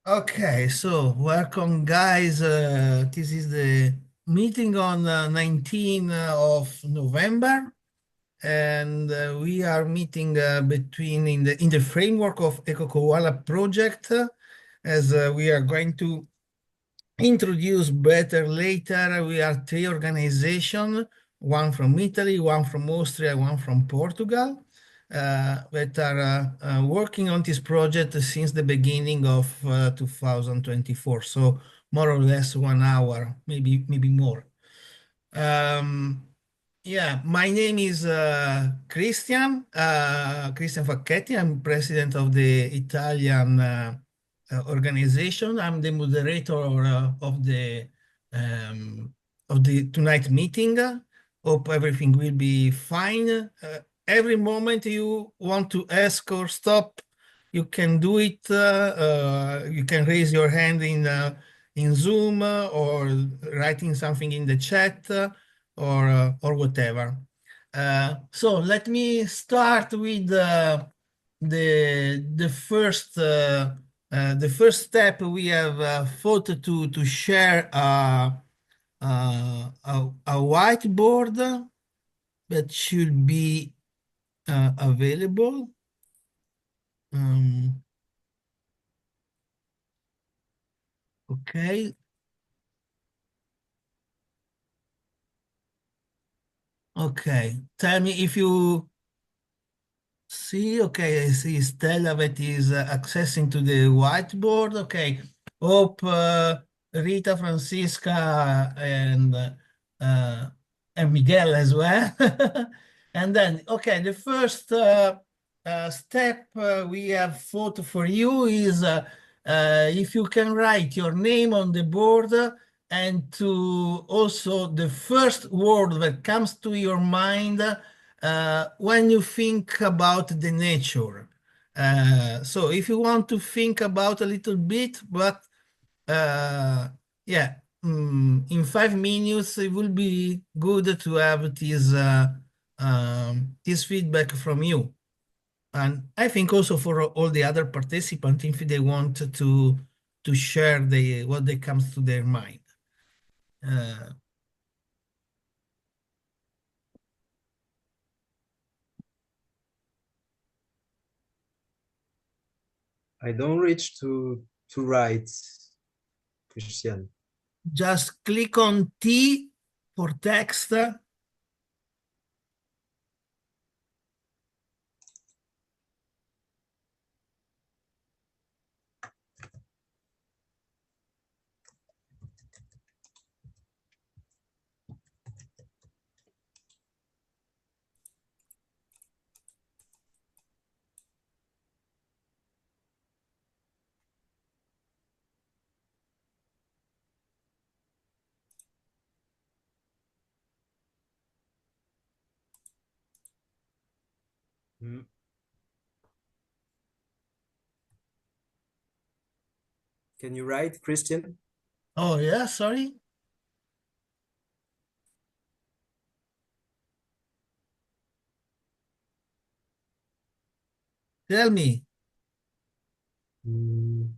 Okay, so welcome, guys. This is the meeting on 19 of November, and we are meeting between in the framework of Ecocowala project, as we are going to introduce better later. We are three organizations, one from Italy, one from Austria, one from Portugal, that are working on this project since the beginning of 2024. So more or less 1 hour, maybe more. Um, yeah, my name is Christian Facchetti. I'm president of the Italian organization. I'm the moderator um, of the tonight meeting. Hope everything will be fine. Every moment you want to ask or stop, you can do it. You can raise your hand in Zoom or writing something in the chat or whatever. So let me start with the first step. We have thought to share a whiteboard that should be available. Um, okay. Okay. Tell me if you see. Okay, I see Stella that is accessing to the whiteboard. Okay. Hope Rita, Francisca, and Miguel as well. And then, okay, the first step we have thought for you is if you can write your name on the board and to also the first word that comes to your mind when you think about the nature. So if you want to think about a little bit, but uh, yeah, in 5 minutes, it will be good to have this feedback from you. And I think also for all the other participants, if they want to share what they comes to their mind. Uh, I don't reach to write, Christian. just click on T for text. Mm. Can you write, Christian? Oh, yeah, sorry. Tell me. Mm.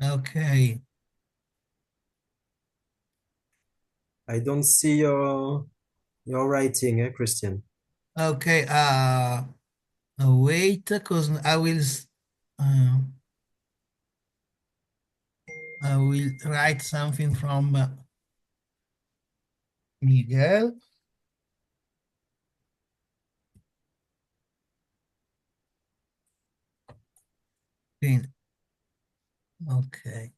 Okay. I don't see your writing, Christian. Okay. Wait, because uh, I will write something from Miguel. Okay.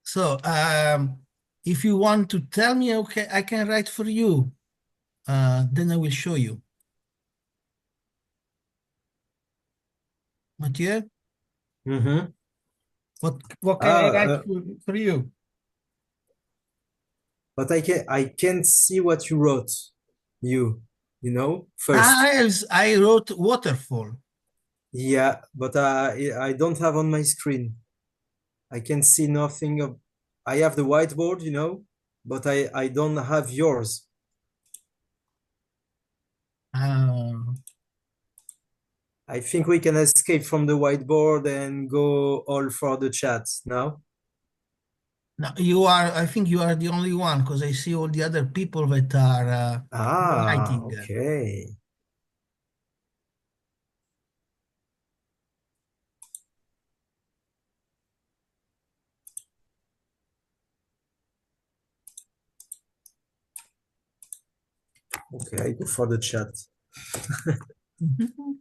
So, if you want to tell me, okay, I can write for you. Then I will show you. Mathieu, Mm-hmm. what can I write for you? But I can't see what you wrote. You know, first. I wrote waterfall. Yeah, but I don't have on my screen. I can see nothing of. I have the whiteboard, but I don't have yours. Uh, I think we can escape from the whiteboard and go all for the chat now. Now you are, I think you are the only one because I see all the other people that are Ah, writing. okay. Okay, I go for the chat. Mhm.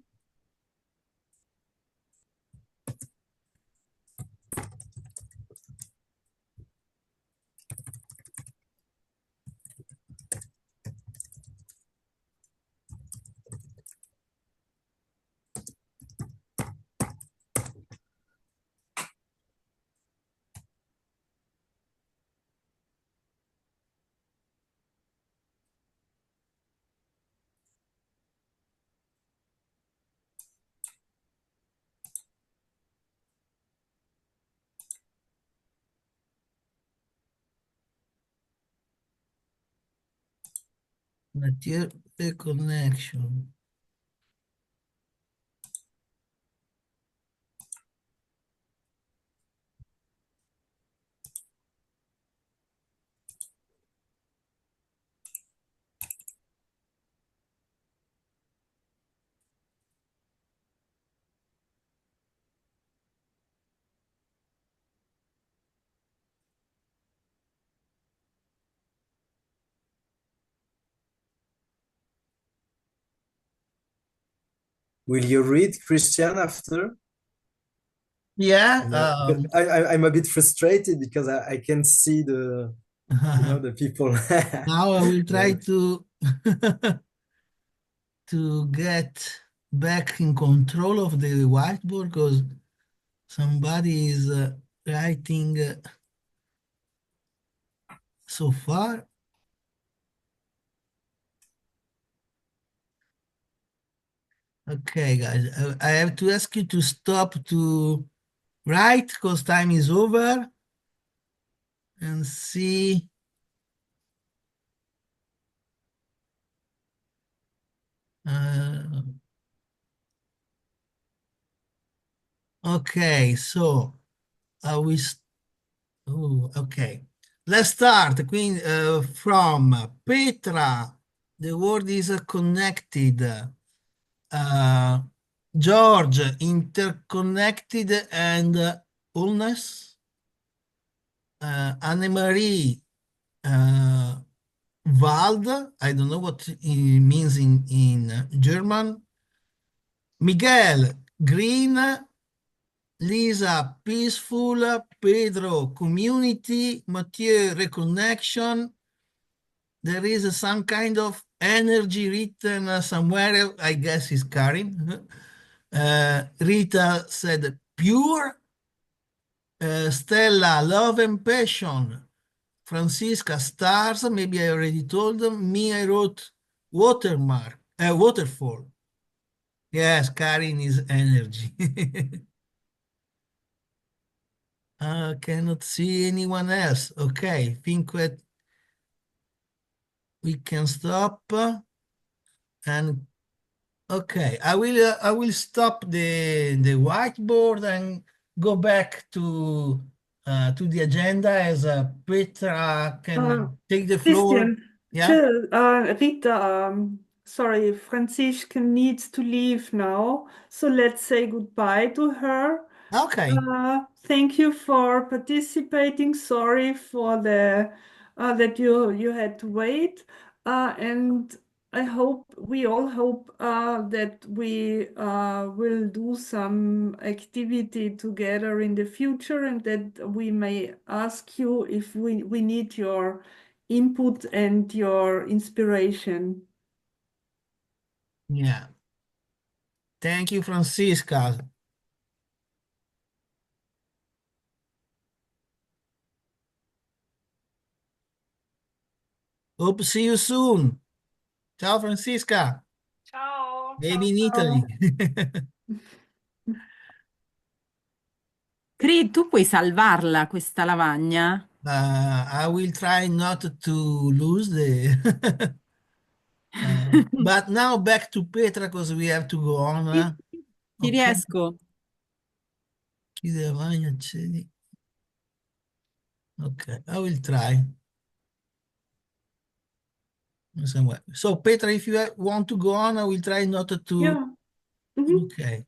Material connection. Will you read, Christian, after? Yeah. Because I'm a bit frustrated because I can see the people. Now I will try Yeah. to to get back in control of the whiteboard because somebody is writing so far. Okay, guys, I have to ask you to stop to write because time is over and see. Uh, okay, so we. Oh, okay. Let's start. Quindi, from Petra, the word is connected. Uh, George, interconnected and wholeness. Anne-Marie, uh, Wald, I don't know what it means in German. Miguel, green. Lisa, peaceful. Pedro, community. Mathieu, reconnection. There is some kind of energy written somewhere. I guess it's Karin. Rita said pure. Stella, love and passion. Francisca, stars. Maybe I already told them. Me, I wrote watermark, waterfall. Yes, Karin is energy. Cannot see anyone else. Okay, think that we can stop and okay. I will stop the whiteboard and go back to the agenda as Petra Uh, can take the floor. Christian, Yeah. Jill, Rita, sorry, Franziska needs to leave now, so let's say goodbye to her. Okay. Thank you for participating. Sorry for the that you had to wait, and I hope we all hope that we will do some activity together in the future, and that we may ask you if we need your input and your inspiration. Yeah. Thank you, Francisca. Hope to see you soon. Ciao, Francisca. Ciao, ciao, Maybe in Italy. ciao. Tu puoi salvarla questa lavagna? I will try not to lose the But now back to Petra because we have to go on. Ci Ok. riesco. Chiudere la maglia, accedi. Okay, I will try. Somewhere. So Petra, if you want to go on, I will try not to. Yeah. Mhm. Okay.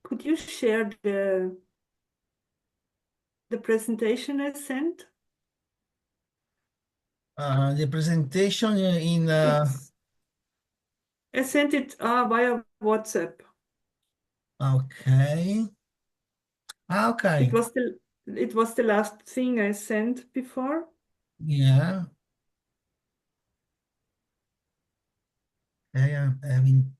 Could you share the presentation I sent? The presentation in I sent it via WhatsApp. okay. Okay. It was the last thing I sent before. Yeah. Okay, I'm having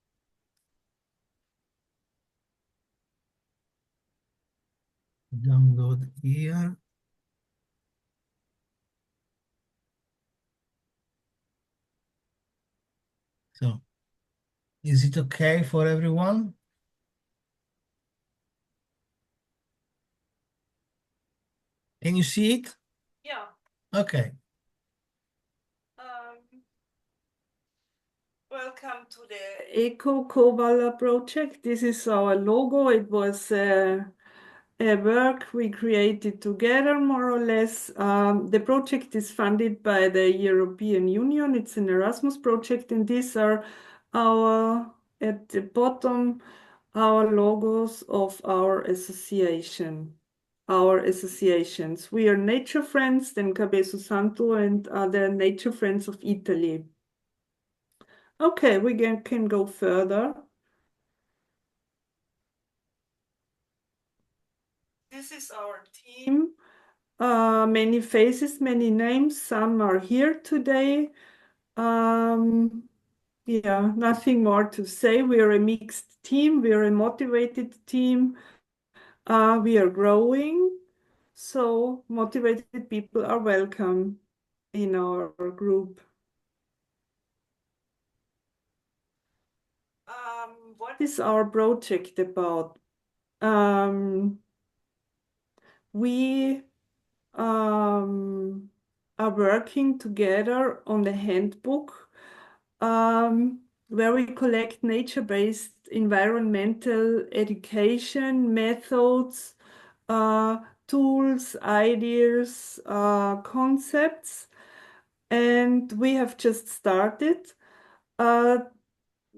download here. So, is it okay for everyone? Can you see it? Yeah. Okay. Welcome to the Ecocowala project. This is our logo. It was a work we created together, more or less. The project is funded by the European Union. It's an Erasmus project, and these are at the bottom, our logos of our association. Our associations. We are Nature Friends, then Cabezo Santo, and the Nature Friends of Italy. Okay, we can go further. This is our team. Many faces, many names. Some are here today. Yeah, nothing more to say. We are a mixed team. We are a motivated team. We are growing. So motivated people are welcome in our group. What is our project about? We are working together on the handbook where we collect nature-based environmental education methods, tools, ideas, concepts, and we have just started.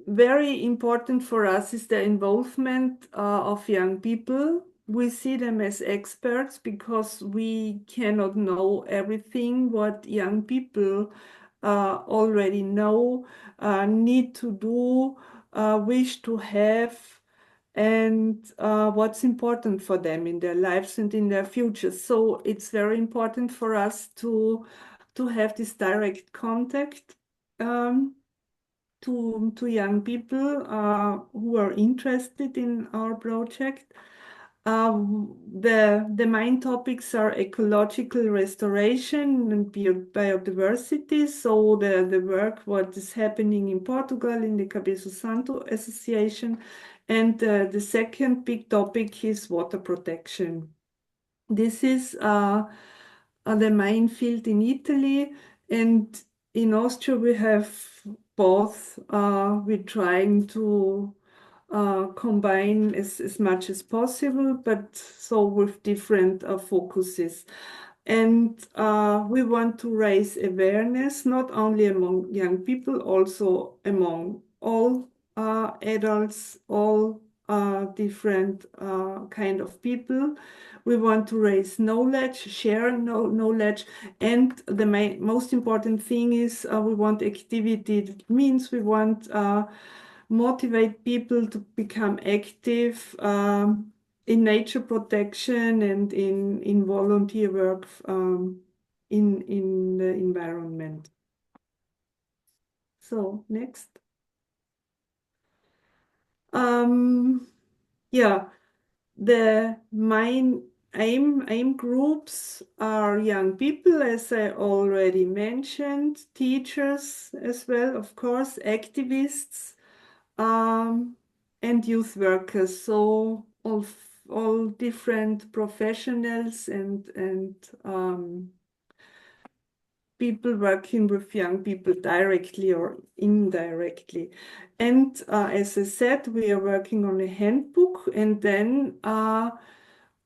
Very important for us is the involvement of young people. We see them as experts because we cannot know everything what young people already know, need to do, wish to have, and what's important for them in their lives and in their future. So it's very important for us to have this direct contact. To young people who are interested in our project. The main topics are ecological restoration and biodiversity. So the work what is happening in Portugal in the Cabezo Santo Association. And the second big topic is water protection. This is the main field in Italy, and in Austria we have both. We're trying to combine as much as possible, but so with different focuses. And we want to raise awareness not only among young people, also among all adults, all different kind of people. We want to raise knowledge, share knowledge, and the most important thing is we want activity. That means we want motivate people to become active in nature protection and in volunteer work in the environment. So next. Yeah, the main aim groups are young people, as I already mentioned, teachers as well, of course, activists, and youth workers. So all different professionals and people working with young people directly or indirectly. And as I said, we are working on a handbook, and then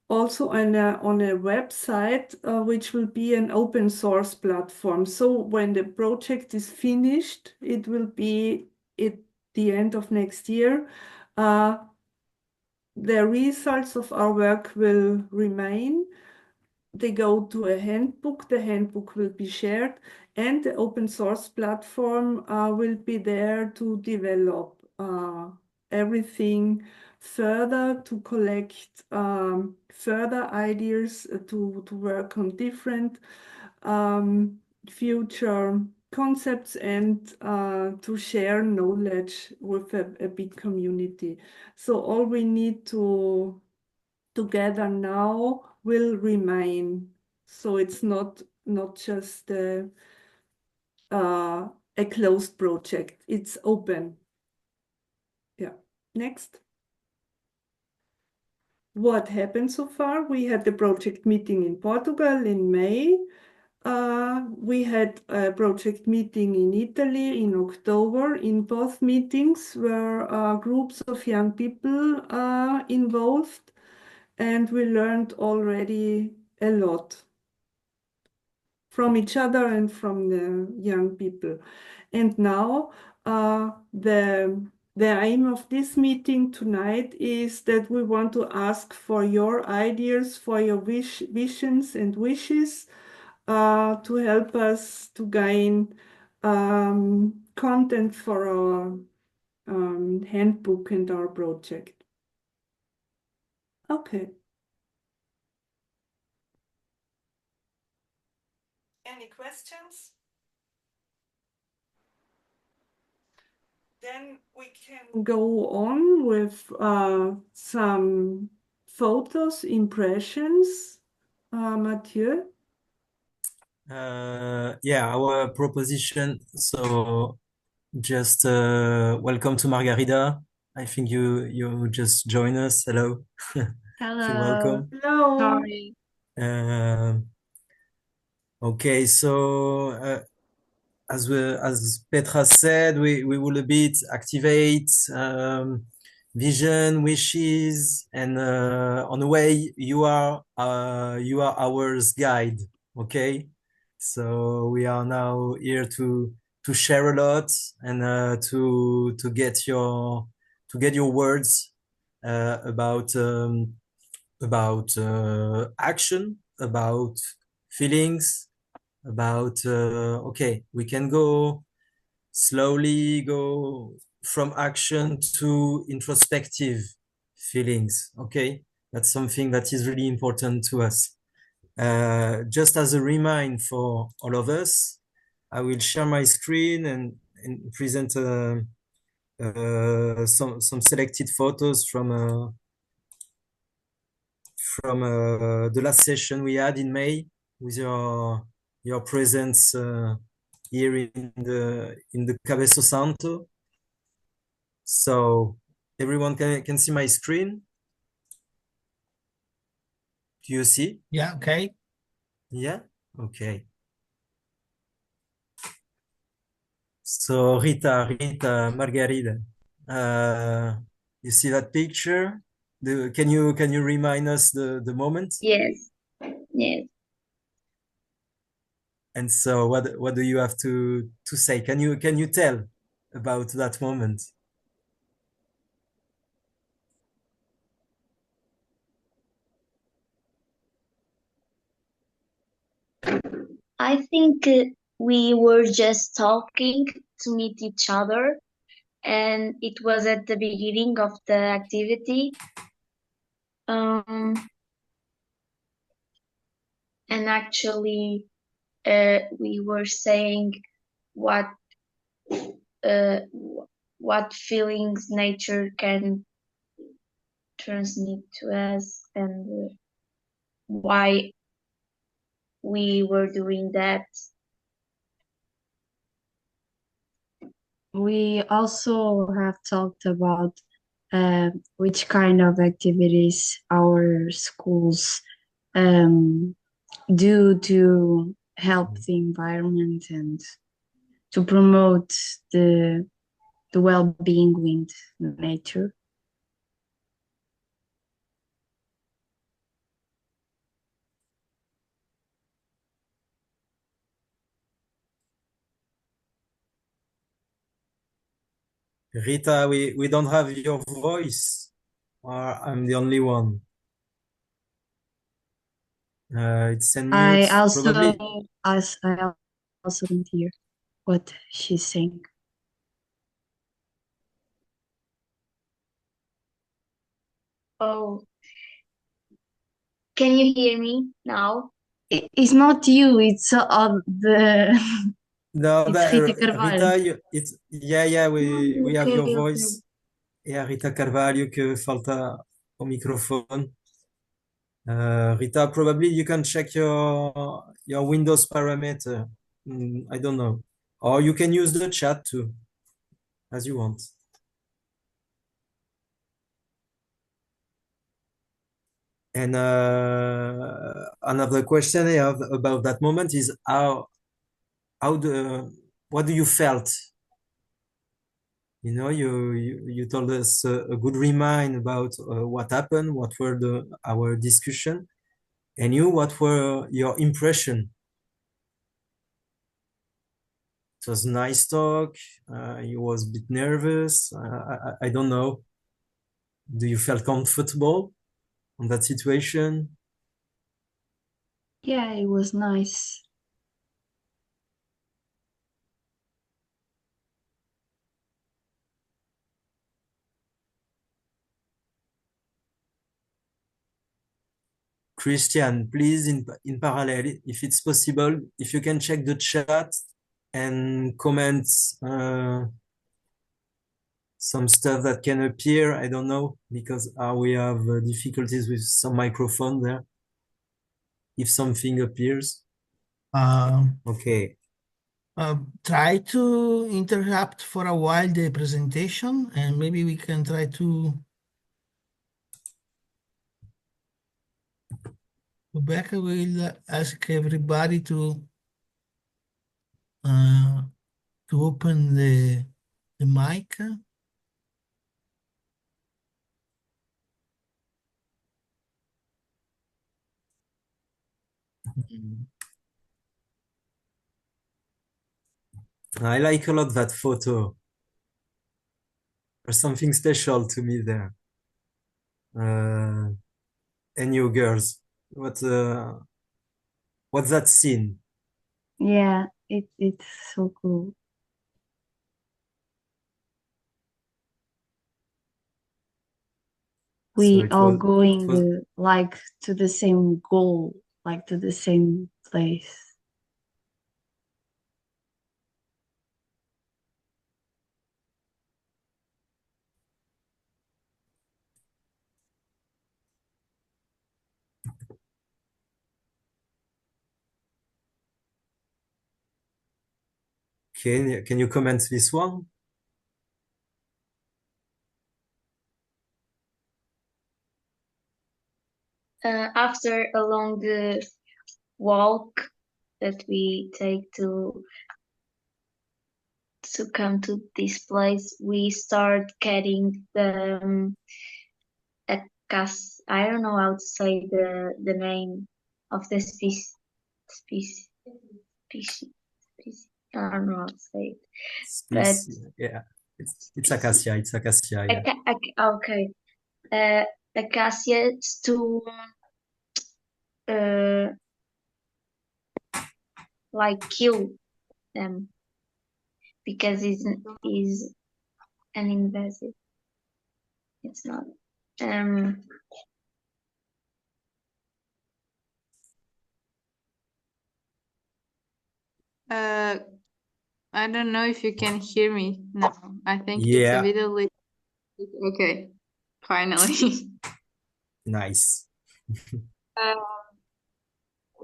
also on a website, which will be an open source platform. So when the project is finished, it will be at the end of next year. The results of our work will remain. They go to a handbook. The handbook will be shared, and the open source platform will be there to develop everything further, to collect further ideas, to work on different future concepts, and to share knowledge with a big community. So all we need to together now will remain. So it's not just a closed project. It's open. Yeah. Next. What happened so far? We had the project meeting in Portugal in May. We had a project meeting in Italy in October. In both meetings were groups of young people involved, and we learned already a lot from each other and from the young people. And now the aim of this meeting tonight is that we want to ask for your ideas, for your visions and wishes, to help us to gain content for our handbook and our project. Okay. Any questions? Then we can go on with some photos, impressions. Mathieu? Yeah, our proposition. So just welcome to Margarida. I think you just joined us. Hello. Hello. Feel welcome. Hello. Sorry. Okay, so as Petra said, we will a bit activate vision, wishes, and on the way you are our guide. Okay, so we are now here to share a lot and to get your words about action, about feelings, about okay, we can slowly go from action to introspective feelings. Okay, that's something that is really important to us. Just as a reminder for all of us, I will share my screen and present some selected photos from the last session we had in May with your presence here in the Cabezo Santo. So everyone can see my screen. Do you see? Yeah, okay. Yeah? Okay. So Rita, Margarida, you see that picture? Can you remind us the moment? Yes. Yes. And so what do you have to say? Can you tell about that moment? I think we were just talking to meet each other, and it was at the beginning of the activity. And actually, we were saying what feelings nature can transmit to us, and why we were doing that. We also have talked about which kind of activities our schools do to help the environment and to promote the well-being with nature. Rita, we don't have your voice, or I'm the only one. It's on I mute, also probably. I also don't hear what she's saying. Oh, can you hear me now? It's not you, it's the No, it's Rita Carvalho. Rita, we have Okay, your okay, okay. voice. É a Rita Carvalho que falta o microfone. Rita, probably you can check your Windows parameter. I don't know. Or you can use the chat too, as you want. And another question I have about that moment is what do you felt? You know, you told us a good remind about what happened, what were our discussion, and what were your impression? It was a nice talk. You was a bit nervous. I don't know. Do you feel comfortable in that situation? Yeah, it was nice. Christian, please, in parallel, if it's possible, if you can check the chat and comment some stuff that can appear. I don't know, because we have difficulties with some microphone there. If something appears. Okay. Try to interrupt for a while the presentation, and maybe we can try to Rebecca will ask everybody to open the mic. I like a lot that photo. There's something special to me there. And you girls, what's that scene? Yeah, it's so cool. We all going like to the same goal, like to the same place. Can you comment this one? After a long walk that we take to come to this place, we start getting the I don't know how to say the name of the species. I don't know how to say it. Species, yeah, it's acacia. It's acacia. Yeah. Okay. Acacias to like kill them because is an invasive. It's not. I don't know if you can hear me now. I think it's Yeah. a bit late. Okay, finally. Nice.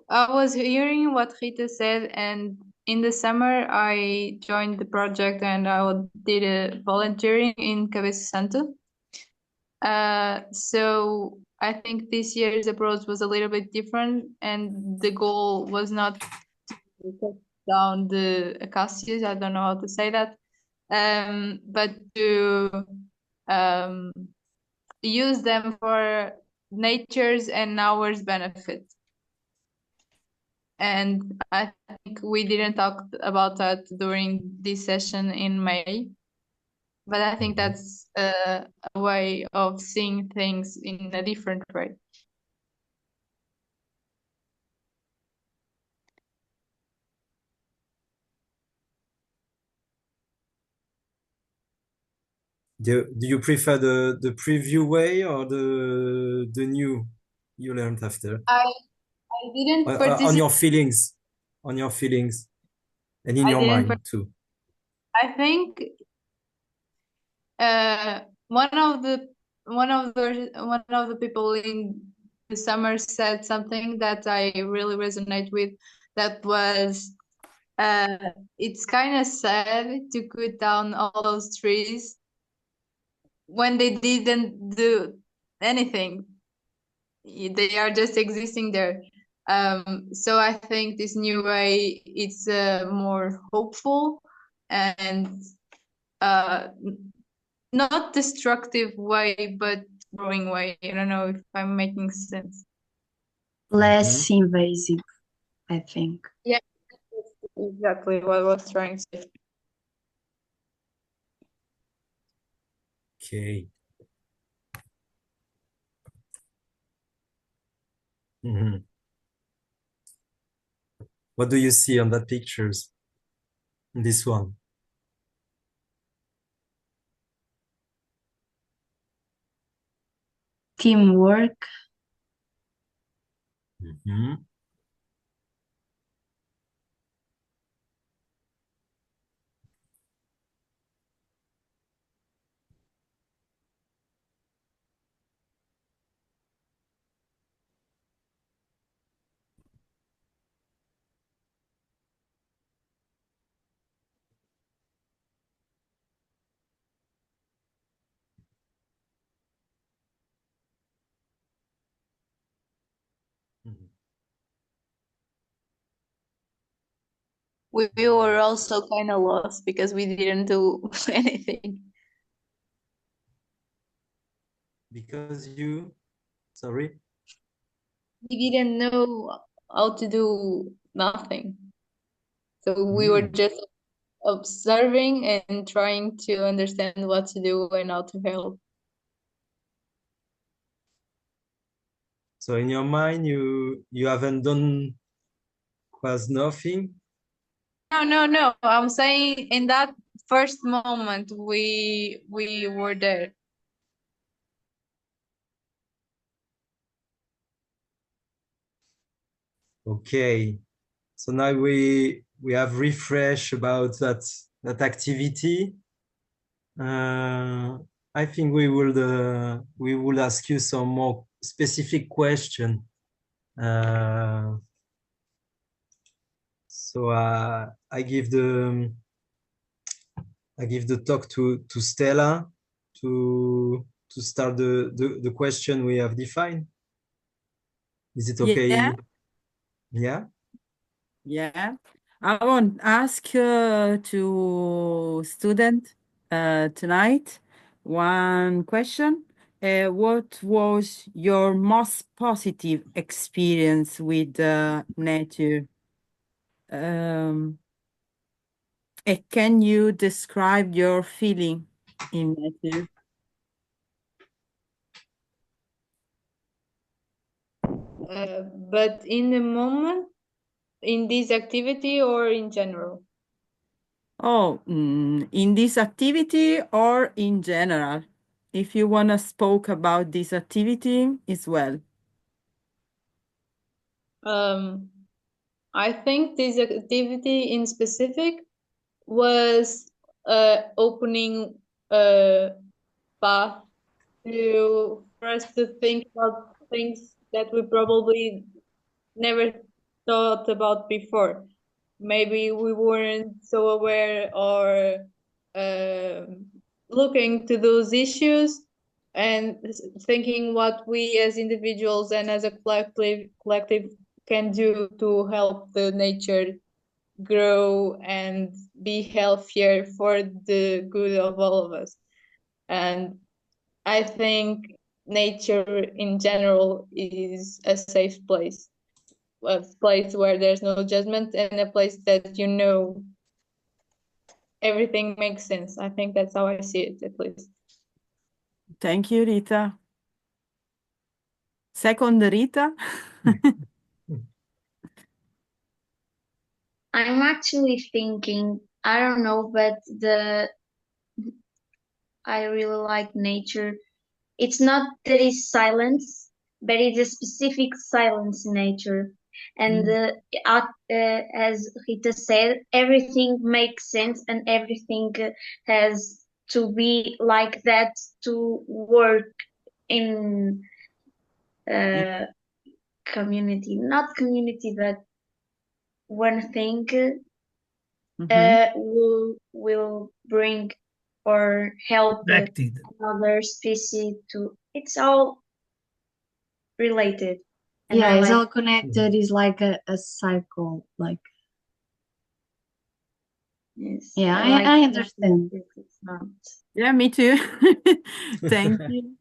I was hearing what Rita said, and in the summer I joined the project and I did a volunteering in Cabeça Santa. So I think this year's approach was a little bit different, and the goal was not to cut down the acacias. I don't know how to say that, but to use them for nature's and ours benefit. And I think we didn't talk about that during this session in May, but I think that's a way of seeing things in a different way. Do you prefer the preview way or the new you learned after? I didn't On participate. on your feelings, and in I your didn't mind too. I think one of the people in the summer said something that I really resonate with. That was, it's kind of sad to cut down all those trees when they didn't do anything. They are just existing there. So I think this new way it's more hopeful and not destructive way, but growing way. I don't know if I'm making sense. Less invasive, I think. Yeah, that's exactly what I was trying to say. Okay. What do you see on that pictures? This one. Teamwork. We were also kind of lost because we didn't do anything. Because you, sorry? We didn't know how to do nothing. So we were just observing and trying to understand what to do and how to help. So in your mind, you haven't done quasi nothing? No. I'm saying in that first moment we were there. Okay. So now we have refresh about that activity. I think we will ask you some more specific question. So I give the talk to Stella to start the question we have defined. Is it okay? Yeah. Yeah. I want to ask to student tonight one question. What was your most positive experience with nature? Can you describe your feeling in nature? But in the moment, in this activity or in general? Oh, in this activity or in general? If you want to spoke about this activity as well. I think this activity in specific was opening a path for us to think about things that we probably never thought about before. Maybe we weren't so aware or looking to those issues and thinking what we as individuals and as a collective can do to help the nature grow and be healthier for the good of all of us. And I think nature in general is a safe place, a place where there's no judgment, and a place that everything makes sense. I think that's how I see it, at least. Thank you, Rita. Second, Rita. I'm actually thinking, I don't know, but I really like nature. It's not that it's silence, but it's a specific silence in nature. And as Rita said, everything makes sense and everything has to be like that to work in community. Not community, but one thing will bring or help Connected. another species to. It's all related. And Yeah, I it's like all connected. It's like a cycle. Like, yes, yeah, I like I that understand. it's not. Yeah, me too. Thank you.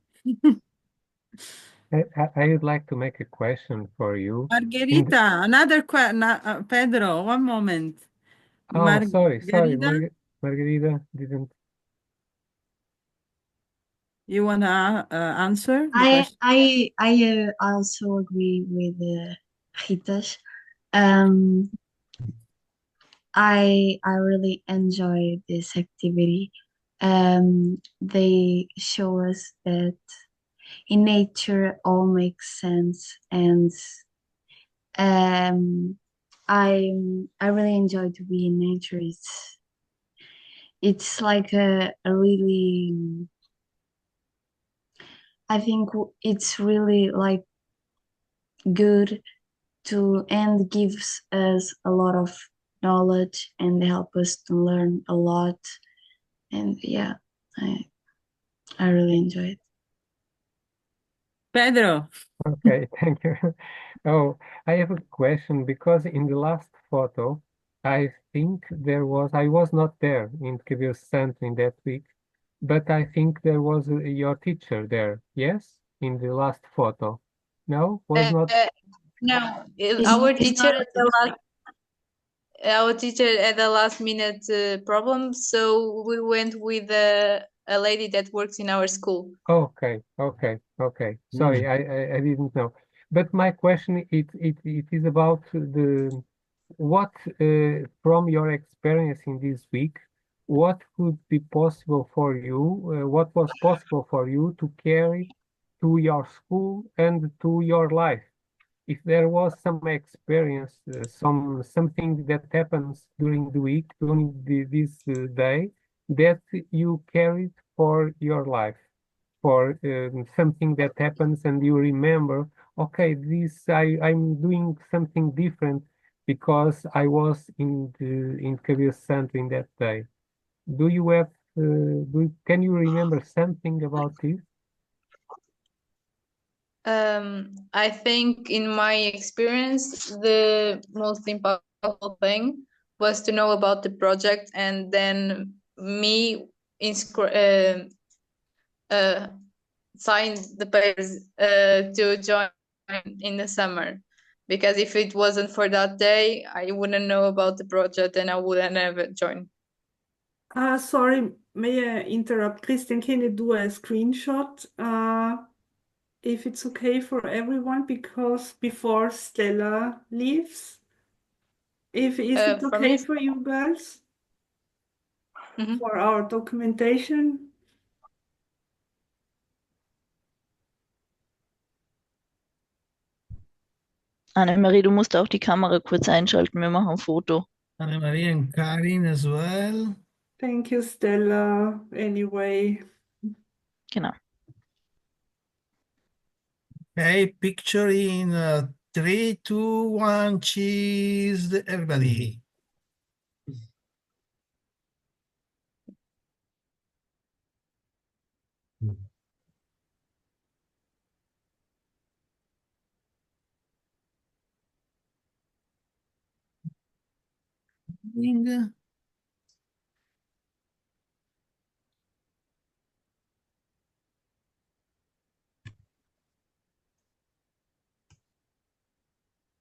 I would like to make a question for you. Margherita, another question. Pedro, one moment. Oh, sorry, Margherita, Margarita didn't. you wanna answer the question? I also agree with Rita's. Um, I really enjoy this activity. They show us that in nature all makes sense, and I really enjoy to be in nature. It's like a really, I think it's really like good to, and gives us a lot of knowledge and help us to learn a lot. And yeah, I really enjoy it. Pedro. Okay, thank you. Oh, I have a question because in the last photo, I think I was not there in Kabir Center in that week, but I think there was your teacher there. Yes, in the last photo. No, was not. No, It's our not- it's teacher not- at the last minute problem, so we went with a lady that works in our school. Okay. Sorry, I didn't know. But my question it is about what from your experience in this week, what could be possible for you, what was possible for you to carry to your school and to your life? If there was some experience, something that happens during the week, during this day, that you carried for your life, for something that happens and you remember, okay, I'm doing something different because I was in Career Center in that day. Do you have, can you remember something about this? I think in my experience, the most impactful thing was to know about the project, and then me signed the papers to join in the summer. Because if it wasn't for that day, I wouldn't know about the project and I wouldn't have joined. Sorry, may I interrupt? Christian, can you do a screenshot if it's okay for everyone? Because before Stella leaves, is it For okay me, for you girls? Mhm. For our documentation? Annemarie, du musst auch die Kamera kurz einschalten, wir machen ein Foto. Anna-Maria and Karin as well. Thank you, Stella. Anyway. Genau. Okay, picture in 3, 2, 1, cheese, everybody. Evening.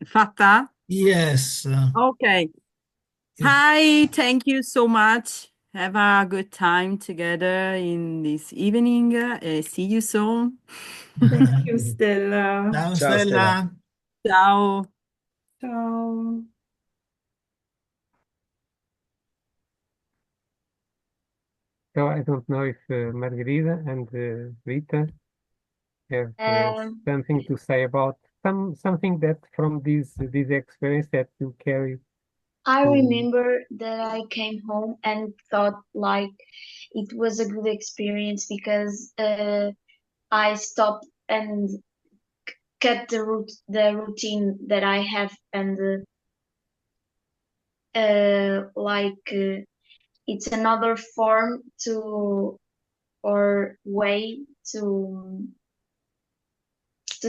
Fatta? Yes. Okay. Hi, thank you so much. Have a good time together in this evening. See you soon. Thank you, Stella. Ciao, Ciao, Stella. Ciao. Ciao. So I don't know if Margarida and Rita have something to say about something that from this experience that you carry. I remember that I came home and thought like it was a good experience because I stopped and cut the routine that I have and it's another form to or way to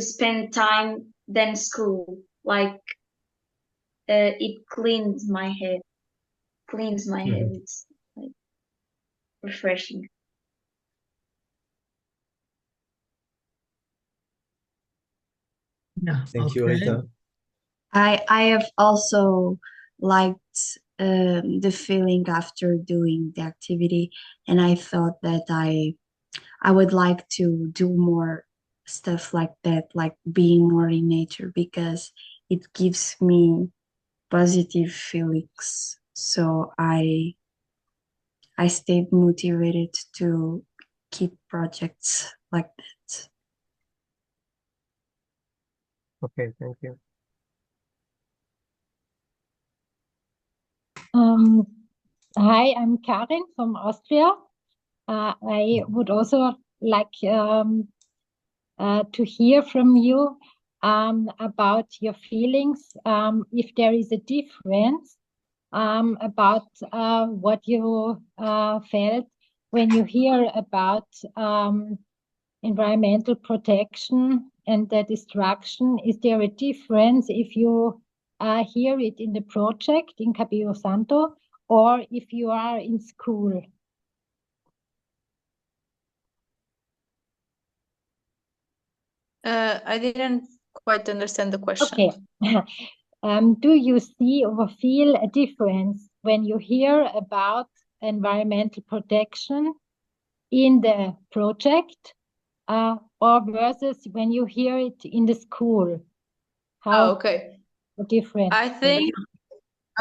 spend time than school. Like it cleans my head. It's like refreshing. Yeah. Thank you, Okay. Rita. I have also liked the feeling after doing the activity, and I thought that I would like to do more stuff like that, like being more in nature, because it gives me positive feelings. So I stayed motivated to keep projects like that. Okay, thank you. Hi, I'm Karin from Austria. I would also like to hear from you about your feelings, if there is a difference about what you felt when you hear about environmental protection and the destruction. Is there a difference if you hear it in the project in Cabello Santo or if you are in school? I didn't quite understand the question. Okay. Do you see or feel a difference when you hear about environmental protection in the project or versus when you hear it in the school? How Okay. different? I think,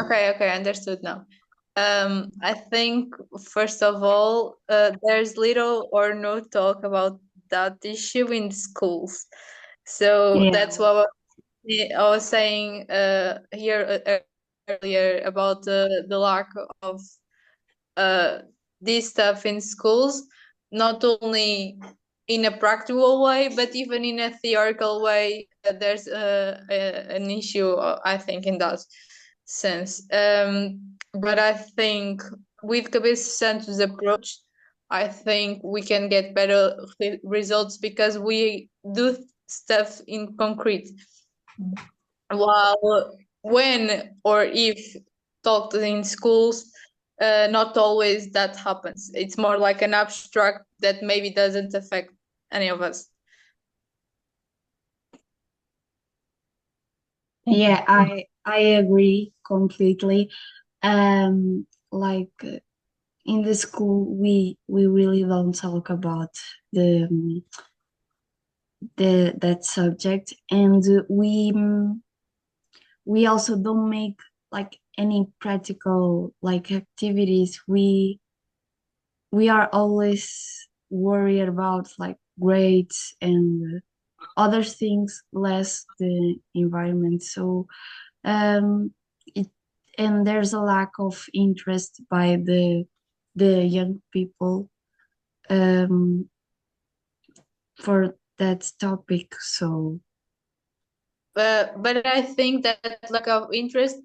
okay, understood now. I think, first of all, there's little or no talk about that issue in schools. So that's what I was saying here earlier about the lack of this stuff in schools, not only in a practical way, but even in a theoretical way. There's an issue, I think, in that sense. But I think with Cabeça Santos' approach, I think we can get better results because we do stuff in concrete. While when or if taught in schools, not always that happens. It's more like an abstract that maybe doesn't affect any of us. Yeah, I agree completely. Like in the school, we really don't talk about that subject, and we also don't make like any practical like activities. We are always worried about like grades and other things, less the environment. So it and there's a lack of interest by the young people for that topic. So But I think that lack of interest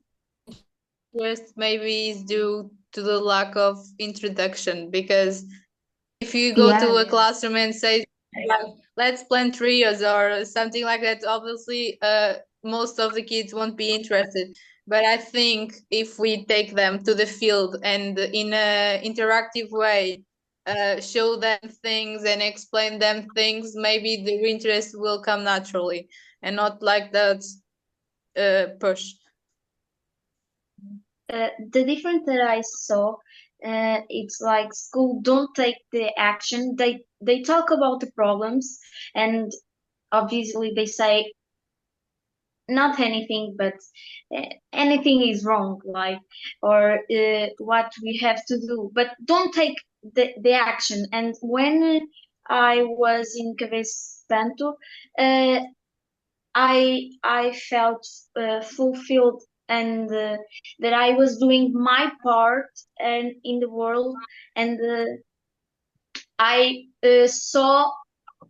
maybe is due to the lack of introduction, because if you go to a classroom and say, let's plant trees or something like that, obviously most of the kids won't be interested. but I think if we take them to the field and in an interactive way, show them things and explain them things, maybe their interest will come naturally and not like that push. The difference that I saw, it's like school don't take the action. They talk about the problems, and obviously they say not anything, but anything is wrong, like, or what we have to do, but don't take the action. And when I was in Cabeço, I felt fulfilled, and that I was doing my part and in the world, and I saw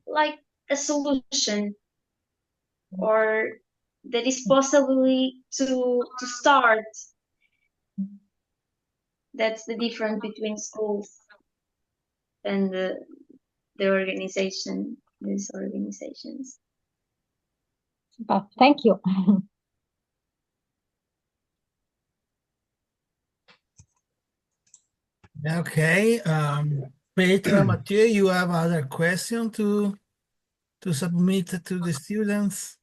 like a solution, or that is possibly to start. That's the difference between schools and the organization, these organizations. But thank you. Okay, Petra, Mathieu, you have other question to submit to the students?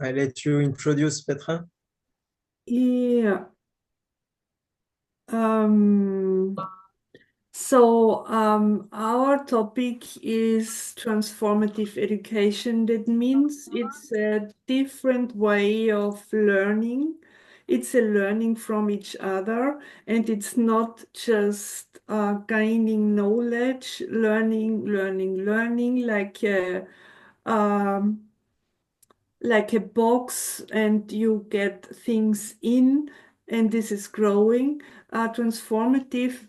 I let you introduce Petra. Yeah. So our topic is transformative education. That means it's a different way of learning. It's a learning from each other, and it's not just gaining knowledge, learning like a box, and you get things in, and this is growing. Transformative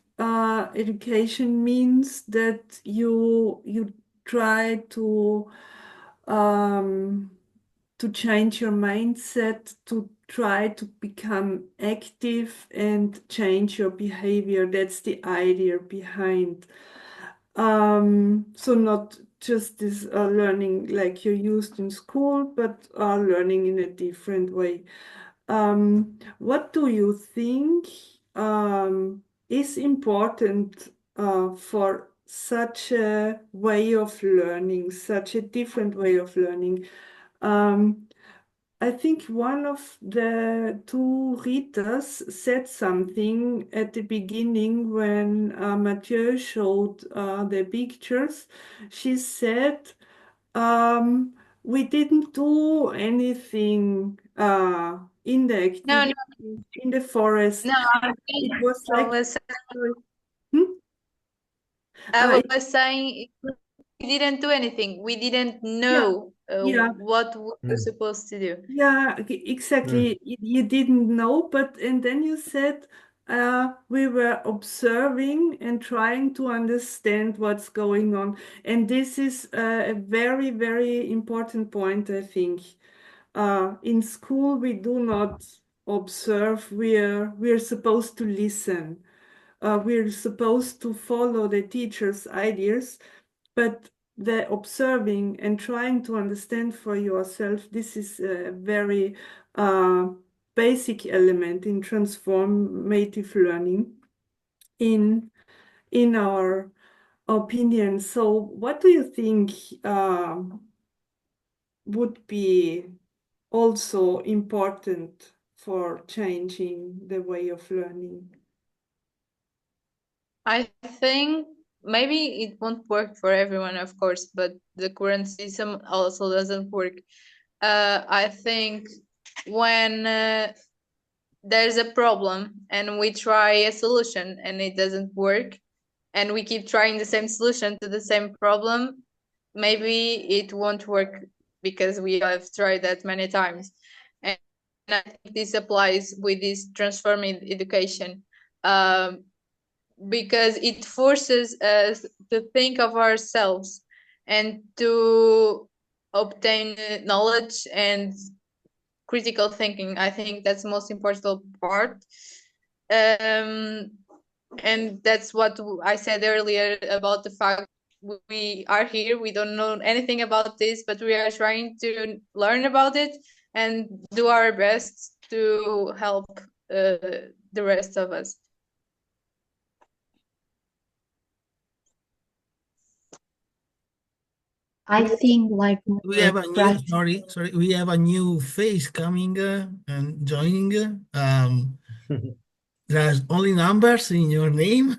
education means that you try to change your mindset, to try to become active and change your behavior. That's the idea behind. So not just this learning like you're used in school, but learning in a different way. What do you think is important for such a way of learning, such a different way of learning? I think one of the two Ritas said something at the beginning when Mathieu showed the pictures. She said, we didn't do anything in the activity in the forest. No, It was like, I was saying we didn't do anything. We didn't know what we were supposed to do. Yeah, exactly. You didn't know, and then you said we were observing and trying to understand what's going on. And this is a very, very important point, I think. In school, we do not observe. We're supposed to listen. We're supposed to follow the teacher's ideas, but the observing and trying to understand for yourself, this is a very basic element in transformative learning, in our opinion. So what do you think would be also important for changing the way of learning? I think maybe it won't work for everyone, of course, but the current system also doesn't work. I think when there's a problem and we try a solution and it doesn't work, and we keep trying the same solution to the same problem, maybe it won't work because we have tried that many times. And I think this applies with this transforming education. Because it forces us to think of ourselves and to obtain knowledge and critical thinking. I think that's the most important part. And that's what I said earlier about the fact we are here. We don't know anything about this, but we are trying to learn about it. and do our best to help the rest of us. I think like We have a new, practice. sorry, we have a new face coming and joining. There's only numbers in your name.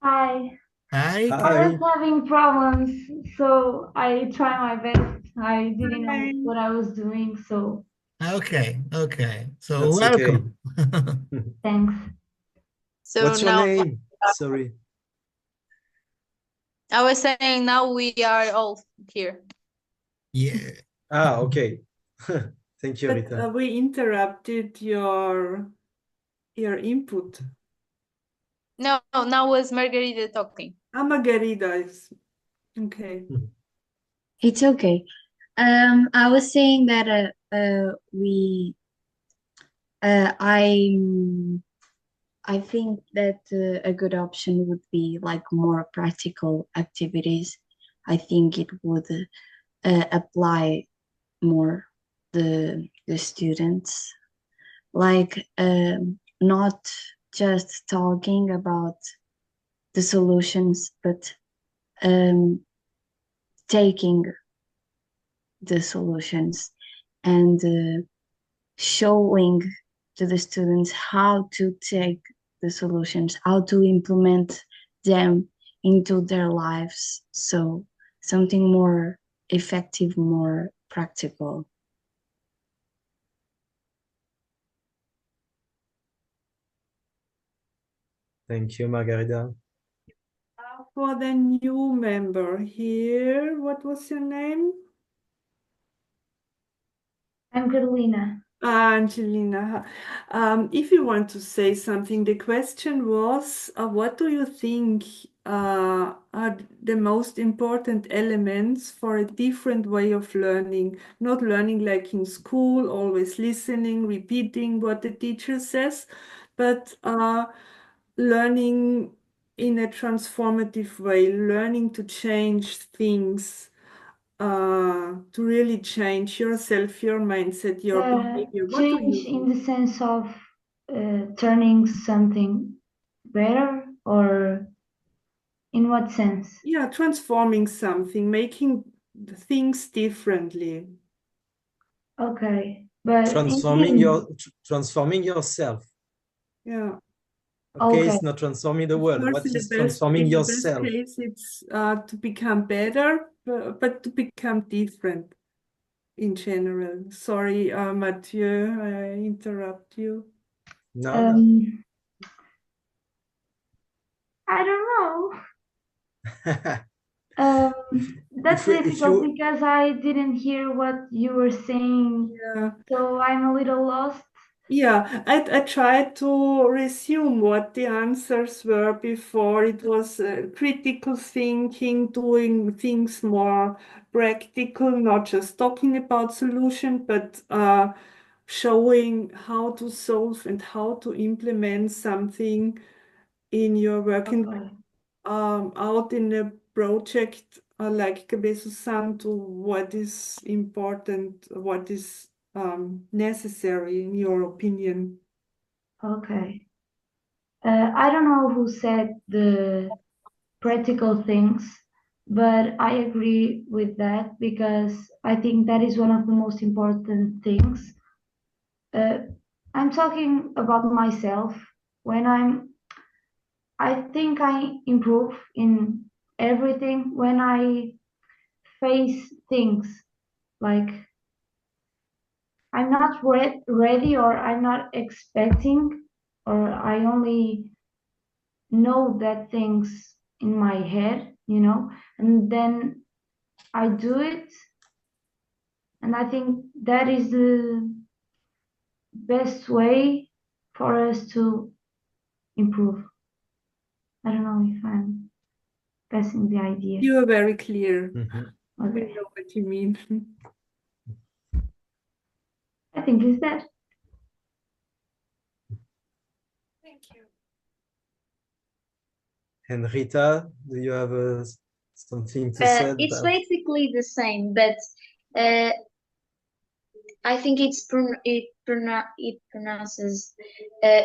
Hi. Hi. I was having problems, so I try my best. I didn't know what I was doing, so Okay, okay. So That's welcome. thanks. So What's your now, name? Sorry. I was saying now we are all here. Yeah. Ah, okay. Thank you, Rita. But we interrupted your input. No, now was Margarita talking. Margarita is okay. It's okay. I was saying that I think that a good option would be like more practical activities. I think it would apply more the students, like not just talking about the solutions, but taking the solutions and showing to the students how to take the solutions, how to implement them into their lives. So something more effective, more practical. Thank you, Margarita. For the new member here, what was your name? I'm Carolina. Angelina. If you want to say something, the question was, what do you think are the most important elements for a different way of learning? Not learning like in school, always listening, repeating what the teacher says, but learning in a transformative way, learning to change things, to really change yourself, your mindset, your behavior. What do you Change in the sense of turning something better, or in what sense? Yeah, transforming something, making things differently. Okay, but Transforming yourself. Yeah. Okay, Okay. it's not transforming the world. First, What in the is best, transforming in the best yourself? case, it's to become better, but to become different in general. Sorry, Mathieu, I interrupt you. No, I don't know. no. That's If difficult you because I didn't hear what you were saying, Yeah. so I'm a little lost. Yeah, I tried to resume what the answers were before. It was critical thinking, doing things more practical, not just talking about solution, but showing how to solve and how to implement something in your working Okay. out in a project like Cabezo Santo, what is important, what is necessary in your opinion? Okay. I don't know who said the practical things, but I agree with that because I think that is one of the most important things. I'm talking about myself. When I think I improve in everything when I face things like I'm not ready, or I'm not expecting, or I only know that things in my head, and then I do it. And I think that is the best way for us to improve. I don't know if I'm passing the idea. You are very clear. Mm-hmm. We know what you mean. I think it's that. Thank you. And Rita, do you have something to say? It's basically the same, but I think it pronounces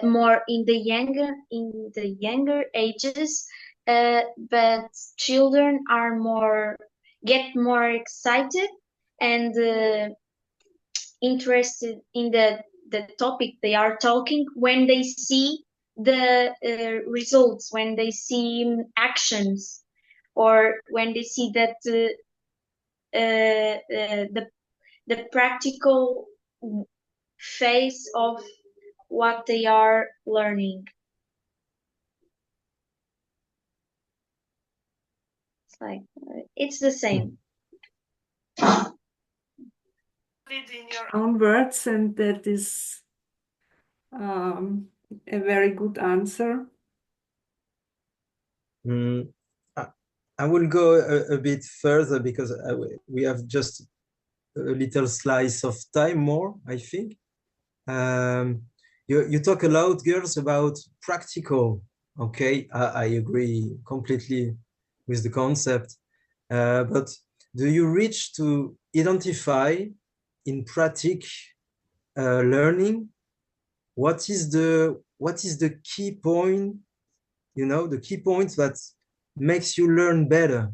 more in the younger ages, but children are get more excited and interested in the topic they are talking when they see the results, when they see actions, or when they see that the practical phase of what they are learning. It's like it's the same. In your own words, and that is a very good answer. I will go a bit further because we have just a little slice of time more, I think. You talk a lot, girls, about practical. Okay, I agree completely with the concept. But do you reach to identify in practice learning what is the key point, the key point that makes you learn better?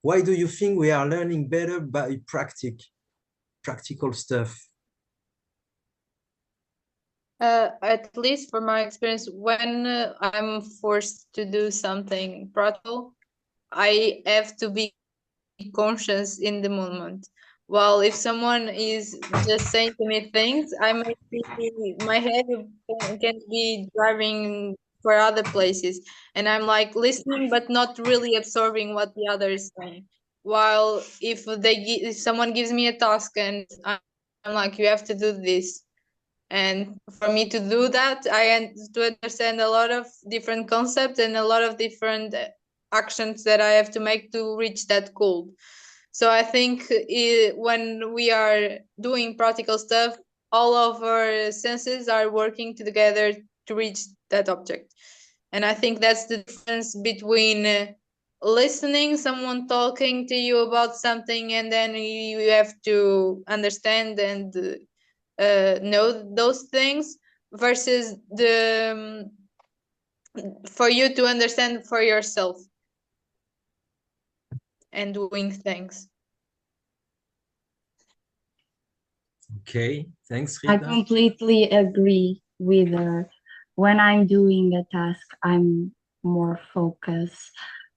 Why do you think we are learning better by practical stuff? At least for my experience, when I'm forced to do something practical, I have to be conscious in the moment. While if someone is just saying to me things, I might be, my head can be driving for other places, and I'm like listening but not really absorbing what the other is saying. While if someone gives me a task and I'm like, you have to do this, and for me to do that, I had to understand a lot of different concepts and a lot of different actions that I have to make to reach that goal. So I think when we are doing practical stuff, all of our senses are working together to reach that object. And I think that's the difference between listening, someone talking to you about something, and then you have to understand and know those things, versus for you to understand for yourself and doing things. Okay, thanks, I Rita. completely agree with her. When I'm doing a task, I'm more focused.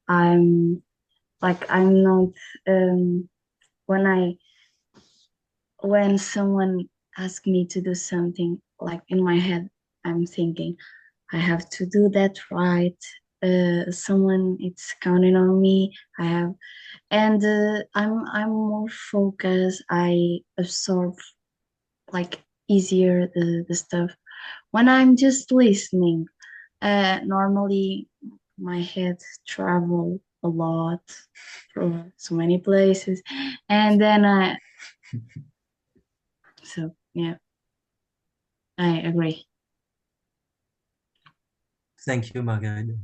I'm not when someone asks me to do something, like in my head, I'm thinking, I have to do that right. Someone it's counting on me. I'm more focused. I absorb like easier the stuff when I'm just listening. Normally my head travel a lot for so many places, and then so yeah, I agree. Thank you, Margarida.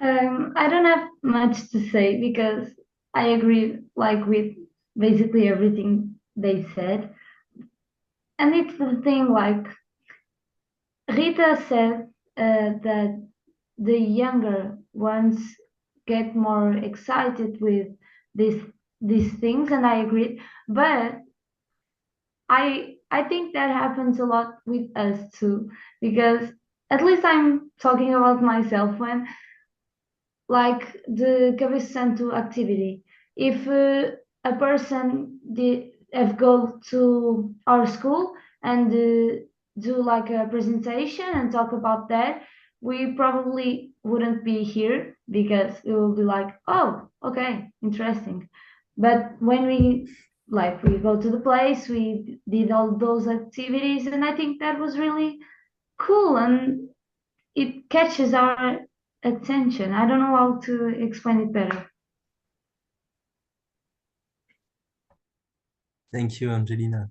I don't have much to say because I agree with basically everything they said. And it's the thing, like Rita said, that the younger ones get more excited with these things, and I agree. But I think that happens a lot with us too, because at least I'm talking about myself. When like the Cabeça Santo activity, if a person have go to our school and do like a presentation and talk about that, we probably wouldn't be here because it will be like, oh, okay, interesting. But when we go to the place, we did all those activities, and I think that was really cool, and it catches our attention. I don't know how to explain it better. Thank you, Angelina.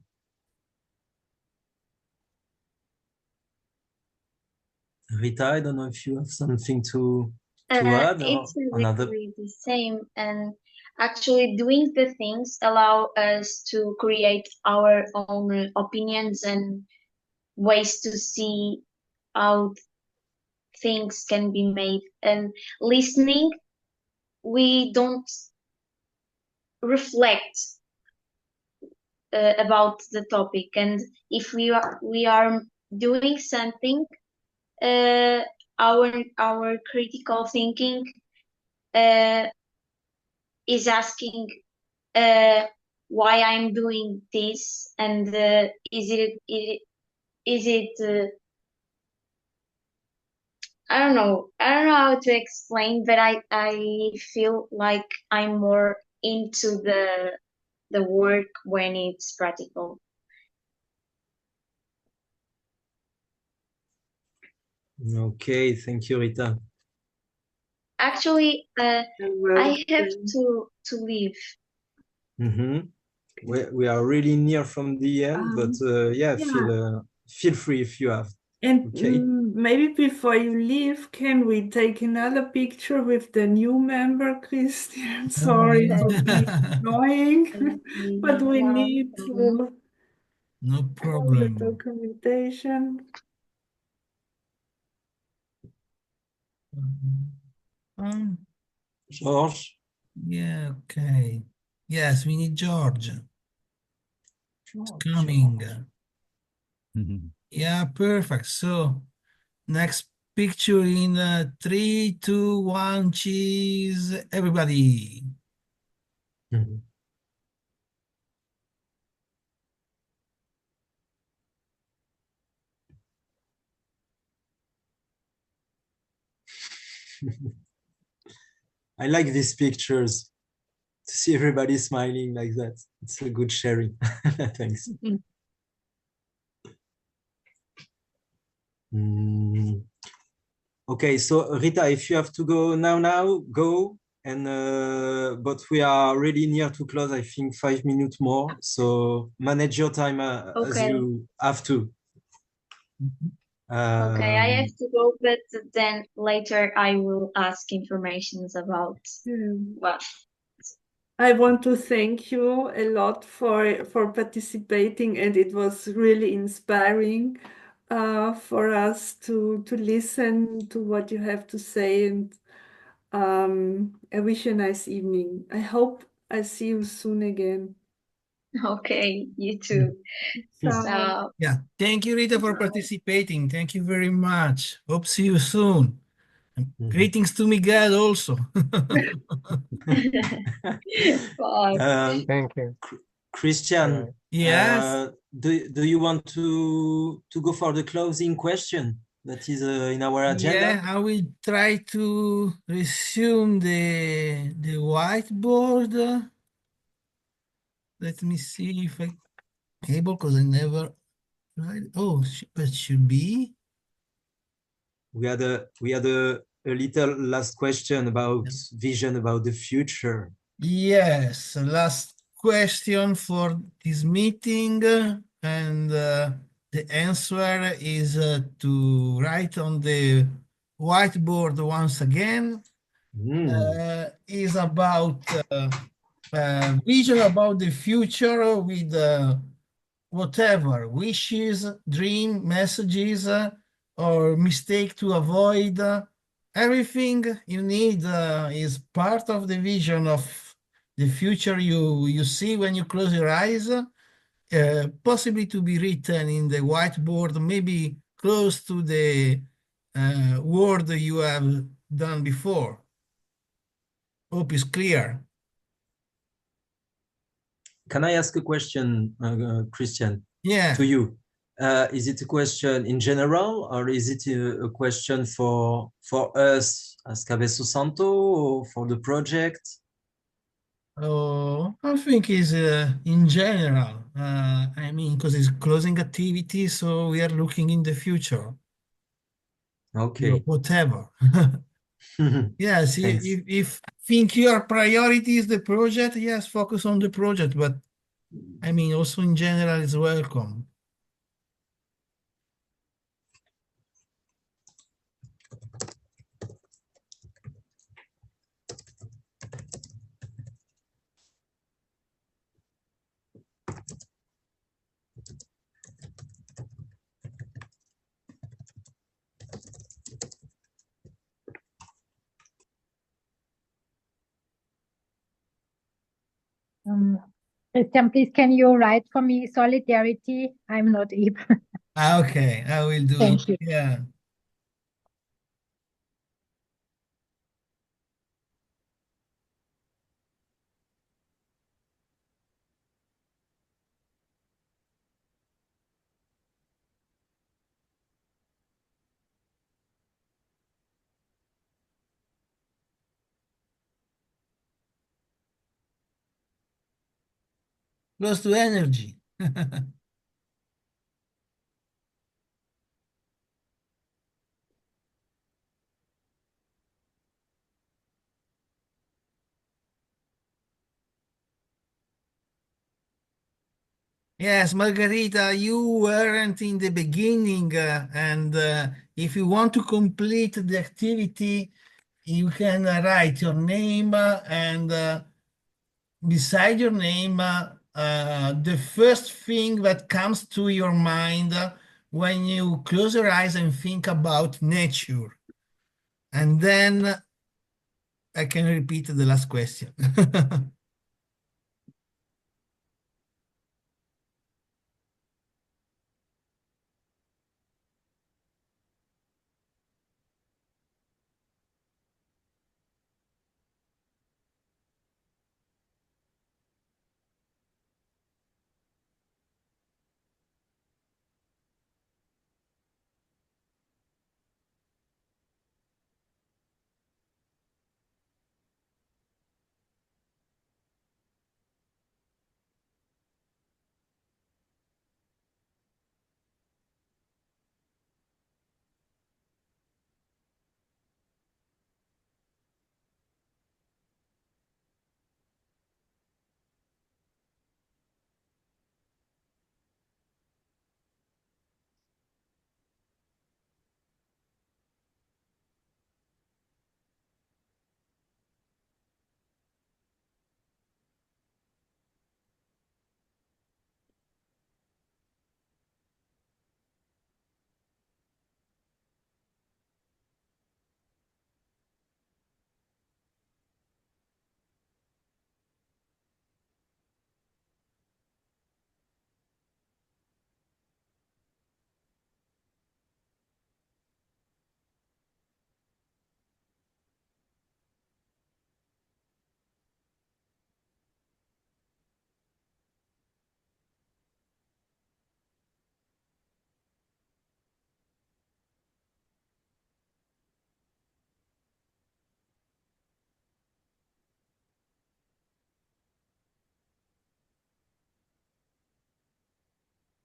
Rita, I don't know if you have something to add or It's another. exactly the same, and actually doing the things allow us to create our own opinions and ways to see how things can be made. And listening, we don't reflect about the topic, and if we are doing something, our critical thinking is asking why I'm doing this, and is it I don't know how to explain, but I feel like I'm more into the work when it's practical. Okay, thank you, Rita. Actually, I have to leave. We are really near from the end, but yeah, feel free if you have. And Okay. maybe before you leave, can we take another picture with the new member, Christian? Sorry for being annoying, but we need No all the problem. documentation. George? Yeah, okay. Yes, we need George. It's coming. Yeah, perfect. So next picture in 3, 2, 1, cheese, everybody. I like these pictures. To see everybody smiling like that, it's a good sharing. Thanks. Okay, so Rita, if you have to go now, go. And but we are really near to close. I think 5 minutes more. So manage your time as Okay. you have to. Okay, I have to go, but then later I will ask informations about what. I want to thank you a lot for participating, and it was really inspiring for us to listen to what you have to say. And I wish you a nice evening. I hope I see you soon again. Okay, you too. Ciao. Yeah, thank you, Rita, for participating. Thank you very much. Hope see you soon. And greetings to Miguel also. Bye. Thank you. Christian, Yes. do you want to go for the closing question that is in our agenda? Yeah, I will try to resume the whiteboard. Let me see if I able, because I never tried. Oh, but should be. We had a little last question about vision about the future. Yes, last question for this meeting, and the answer is to write on the whiteboard once again. Is about vision about the future with whatever wishes, dream, messages, or mistake to avoid. Everything you need is part of the vision of the future you see when you close your eyes, possibly to be written in the whiteboard, maybe close to the word you have done before. Hope is clear. Can I ask a question, Christian? Yeah. To you. Is it a question in general, or is it a question for us as Cabeço Santo, or for the project? Oh, I think it's in general. I mean, because it's closing activity, so we are looking in the future. Okay. Whatever. Yes, Thanks. if think your priority is the project, yes, focus on the project. But I mean, also in general is welcome. Christian, please, can you write for me solidarity? I'm not able. Okay, I will do Thank it. you. Yeah. Close to energy. Yes, Margarita, you weren't in the beginning, and if you want to complete the activity, you can write your name and beside your name, the first thing that comes to your mind when you close your eyes and think about nature. And then I can repeat the last question.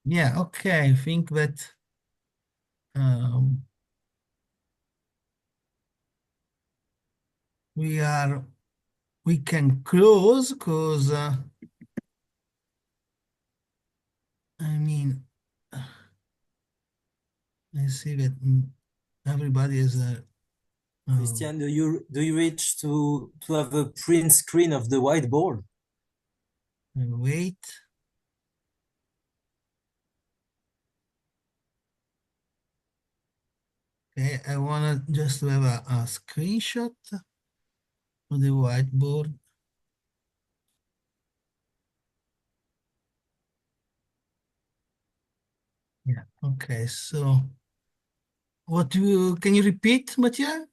Yeah, okay. I think that um, we can close because I mean I see that everybody is Christian, do you reach to have a print screen of the whiteboard? wait. Okay, I wanna just have a screenshot of the whiteboard. Yeah. Okay. So, can you repeat, Mathieu?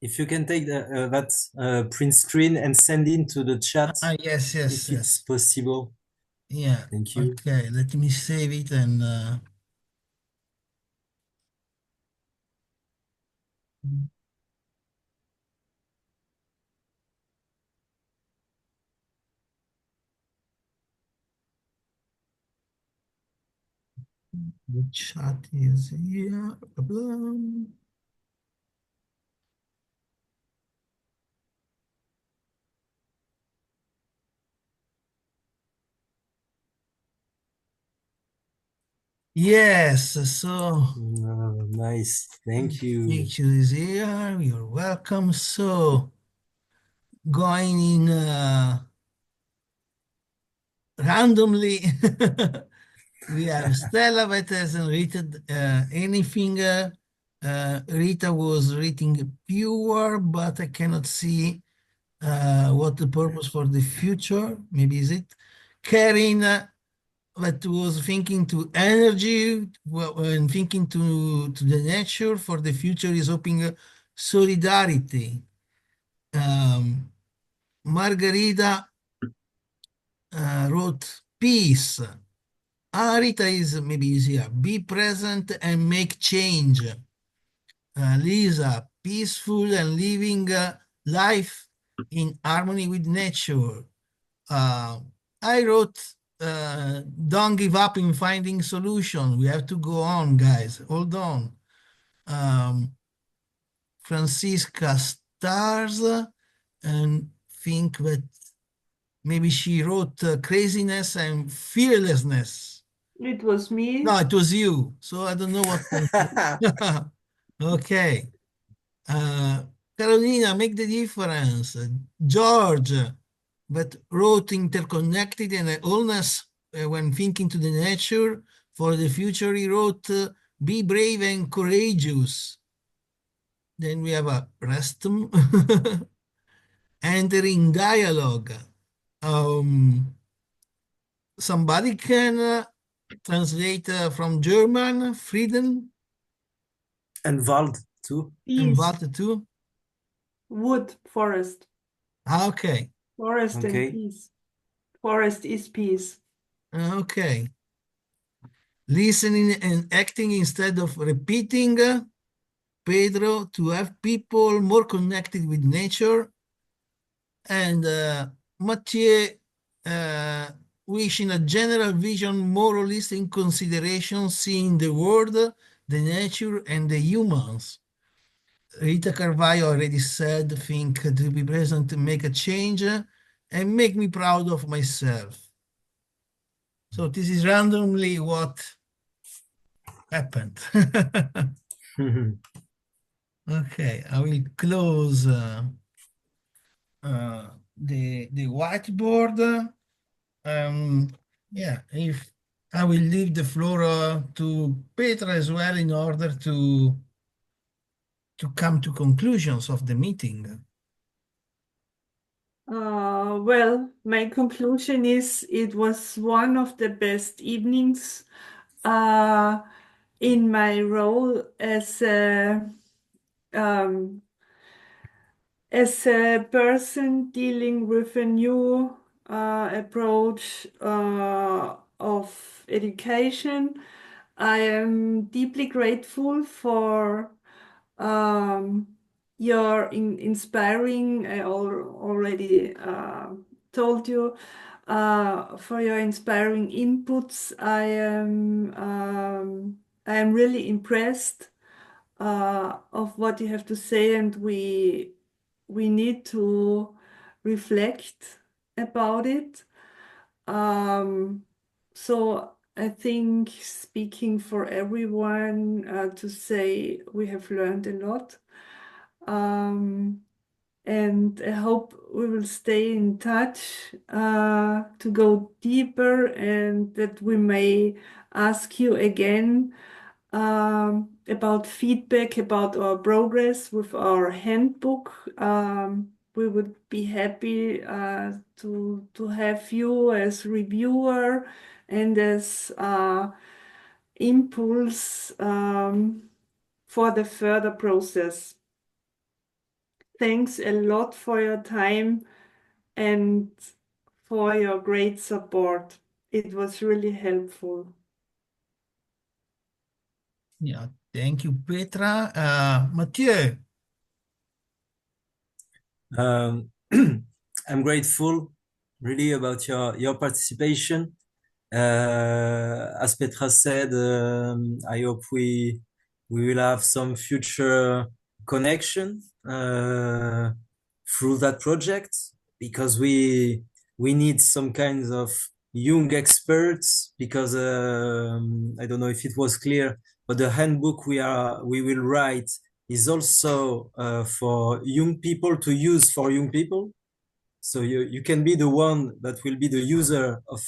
If you can take that print screen and send into the chat, Yes, if it's possible. Yeah. Thank you. Okay. Let me save it and. The chat is here. Yes, so nice. Thank you. picture is here. You're welcome. So going in randomly, we have Stella that hasn't written anything. Rita was reading pure, but I cannot see what the purpose for the future. Maybe is it? Karen that was thinking to energy and thinking to the nature for the future is hoping solidarity. Margarita wrote peace. Rita is maybe easier. Be present and make change. Lisa, peaceful and living life in harmony with nature. I wrote, don't give up in finding solution. We have to go on, guys. Hold on. Francisca stars and think that maybe she wrote craziness and fearlessness. It was me. No, it was you. So I don't know what. Okay. Carolina, make the difference. George, but wrote interconnected and wholeness when thinking to the nature. For the future, he wrote, be brave and courageous. Then we have a Restum, entering dialogue. Somebody can translate from German, Frieden. And Wald too. And Wald too. Wood, forest. Okay. Forest and peace. Forest is peace. Okay. Listening and acting instead of repeating. Pedro, to have people more connected with nature. And Mathieu, wishing a general vision, more holistic consideration, seeing the world, the nature, and the humans. Rita Carvalho already said, think to be present to make a change and make me proud of myself. So this is randomly what happened. Okay, I will close the whiteboard. Yeah, if I will leave the floor to Petra as well in order to come to conclusions of the meeting. Well, my conclusion is it was one of the best evenings in my role as a person dealing with a new approach of education. I am deeply grateful for your inspiring, I already told you, for your inspiring inputs. I am really impressed of what you have to say, and we need to reflect about it. So I think, speaking for everyone, to say we have learned a lot. And I hope we will stay in touch to go deeper, and that we may ask you again about feedback about our progress with our handbook. We would be happy to have you as reviewer and as impulse for the further process. Thanks a lot for your time and for your great support. It was really helpful. Yeah, thank you, Petra. Mathieu. I'm grateful really about your participation. As Petra said, I hope we will have some future connection through that project, because we need some kinds of young experts, because I don't know if it was clear, but the handbook we will write is also for young people to use for young people. So you can be the one that will be the user of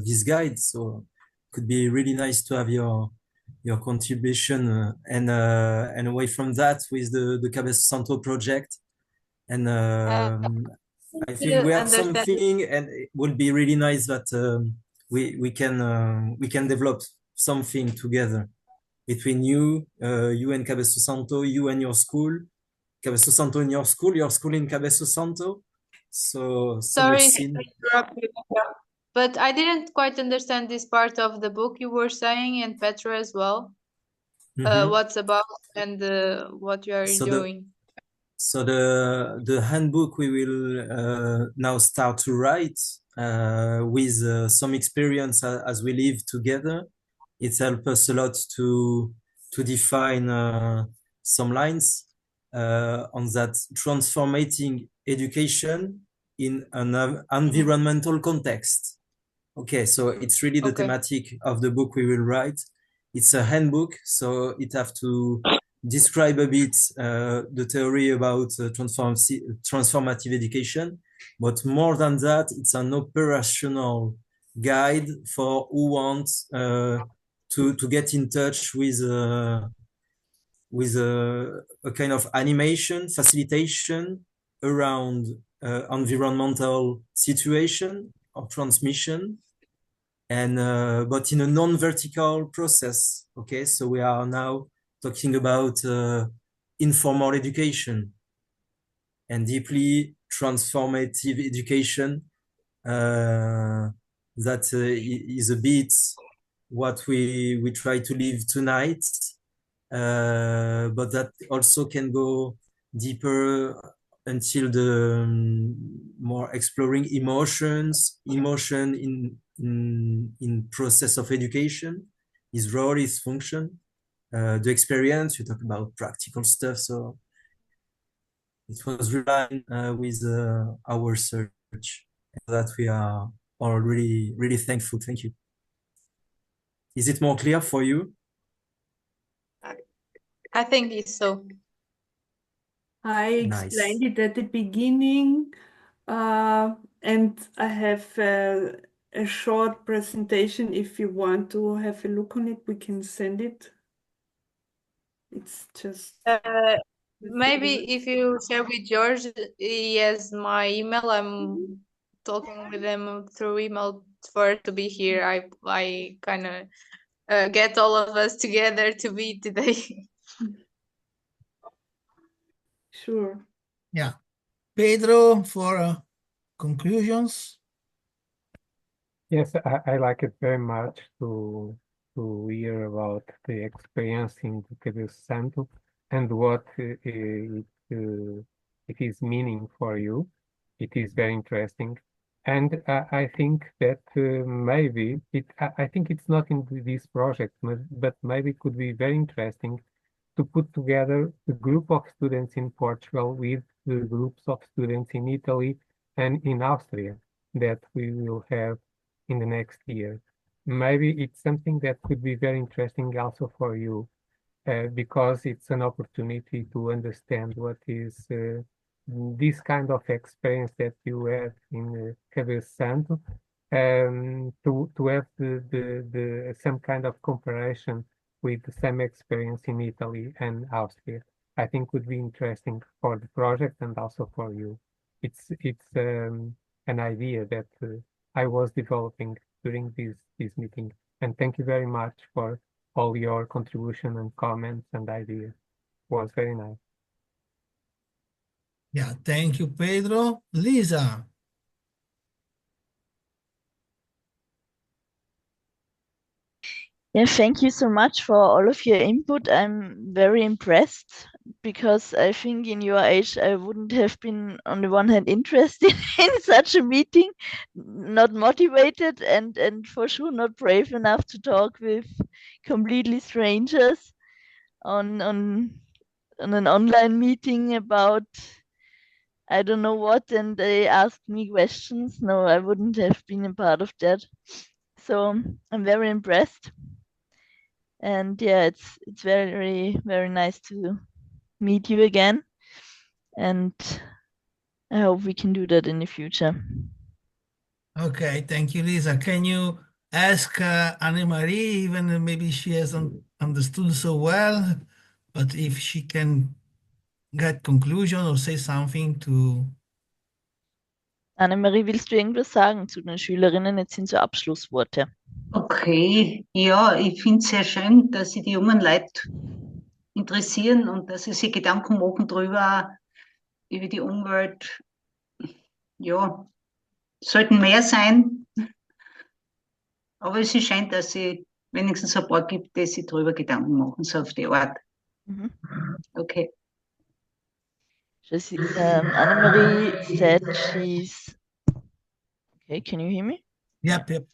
this guide. So it could be really nice to have your contribution and away from that with the Cabeça Santo project. And I think we have understand. something, and it would be really nice that we can develop something together between you, you and Cabeço Santo, you and your school, Cabeço Santo in your school in Cabeço Santo. So much Sorry to scene. interrupt you, but I didn't quite understand this part of the book you were saying, and Petra as well. What's about and what you are So doing. So the handbook we will now start to write with some experience as we live together. It helps us a lot to define some lines on that transformating education in an environmental context. Okay, so it's really the thematic of the book we will write. It's a handbook, so it have to describe a bit the theory about transformative education, but more than that, it's an operational guide for who wants to get in touch with a kind of animation facilitation around environmental situation or transmission, and but in a non-vertical process. Okay, so we are now talking about informal education and deeply transformative education. That is a bit what we try to live tonight, but that also can go deeper until the more exploring emotion in process of education, his role, his function, the experience. You talk about practical stuff, so it was relying with our research that we are all really thankful. Thank you. Is it more clear for you? I think it's so. I explained it at the beginning, and I have a short presentation. If you want to have a look on it, we can send it. It's just maybe if you share with George, he has my email. I'm talking with him through email for to be here. I kind of get all of us together to be today. Sure. Yeah. Pedro, for conclusions. Yes, I like it very much to hear about the experience in Cabeço Santo and what it is meaning for you. It is very interesting, and I think that maybe I think it's not in this project, but maybe it could be very interesting to put together a group of students in Portugal with the groups of students in Italy and in Austria that we will have in the next year. Maybe it's something that could be very interesting also for you, because it's an opportunity to understand what is this kind of experience that you have in Cabeço Santo, to have the some kind of comparison with the same experience in Italy and Austria. I think would be interesting for the project and also for you. It's an idea that I was developing during this meeting. And thank you very much for all your contribution and comments and ideas. It was very nice. Yeah, thank you, Pedro. Lisa. Yeah, thank you so much for all of your input. I'm very impressed because I think in your age I wouldn't have been on the one hand interested in such a meeting, not motivated and for sure not brave enough to talk with completely strangers on an online meeting about I don't know what, and they asked me questions. No, I wouldn't have been a part of that. So I'm very impressed. And yeah, it's very nice to meet you again. And I hope we can do that in the future. Okay, thank you, Lisa. Can you ask Anne-Marie, even maybe she hasn't understood so well, but if she can get conclusion or say something to Annemarie, willst du irgendwas sagen zu den Schülerinnen? Jetzt sind so Abschlussworte. Okay, ja, ich finde es sehr schön, dass sich die jungen Leute interessieren und dass sie sich Gedanken machen drüber, über die Umwelt. Ja, sollten mehr sein, aber es scheint, dass sie wenigstens ein paar gibt, die sich drüber Gedanken machen, so auf die Art. Mhm. Okay. Annemarie said she's okay. Can you hear me? Yep, yep.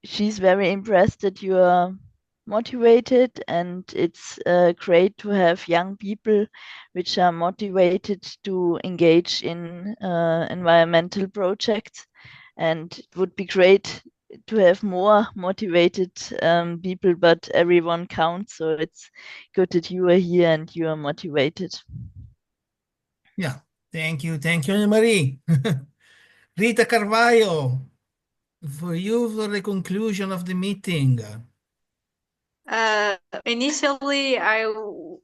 She's very impressed that you are motivated, and it's great to have young people which are motivated to engage in environmental projects. And it would be great to have more motivated people, but everyone counts. So it's good that you are here and you are motivated. Yeah, thank you, Anne-Marie. Rita Carvalho, for you for the conclusion of the meeting. Initially,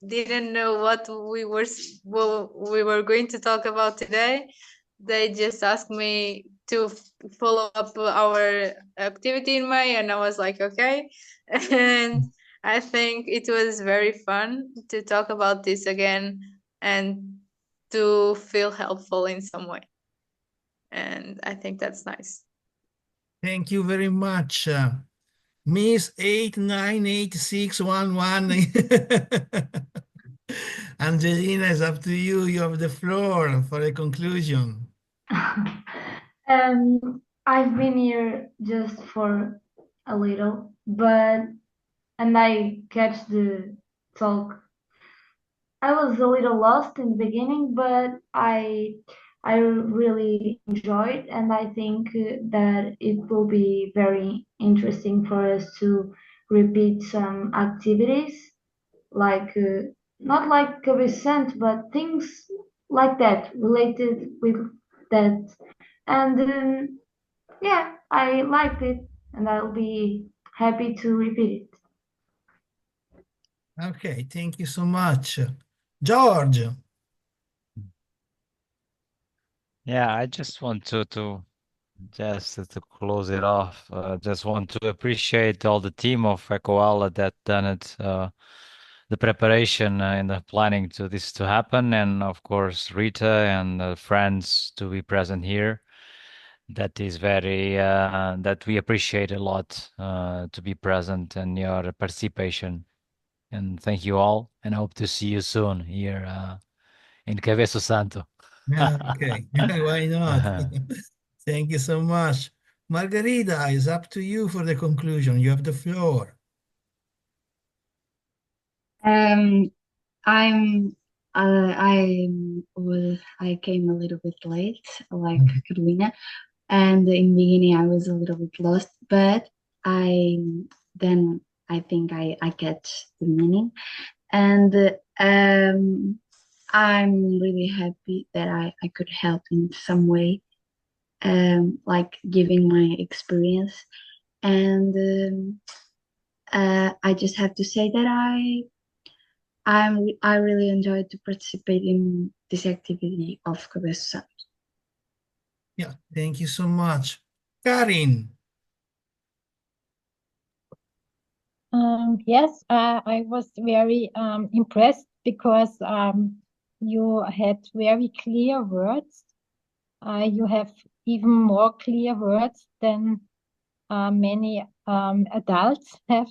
didn't know what we were going to talk about today. They just asked me to follow up our activity in May, and I was like, okay. And I think it was very fun to talk about this again and to feel helpful in some way. And I think that's nice. Thank you very much. Miss 898611. Angelina, it's up to you. You have the floor for a conclusion. I've been here just for a little, and I catch the talk. I was a little lost in the beginning, but I really enjoyed, and I think that it will be very interesting for us to repeat some activities, like not like Cabecent, but things like that related with that. And yeah, I liked it, and I'll be happy to repeat it. Okay, thank you so much. George. Yeah, I just want to close it off. Just want to appreciate all the team of Ecocowala that done it, the preparation and the planning to this to happen, and of course Rita and friends to be present here. That is very that we appreciate a lot to be present and your participation. And thank you all, and hope to see you soon here in Cabezo Santo. Yeah, okay. Why not? Thank you so much. Margarita, it's up to you for the conclusion. You have the floor. I came a little bit late, like Carolina, and in the beginning I was a little bit lost, but I think I get the meaning, and I'm really happy that I could help in some way, like giving my experience, and I just have to say that I really enjoyed to participate in this activity of Cabeça. Yeah, thank you so much. Karin. Yes, I was very impressed because you had very clear words. You have even more clear words than many adults have.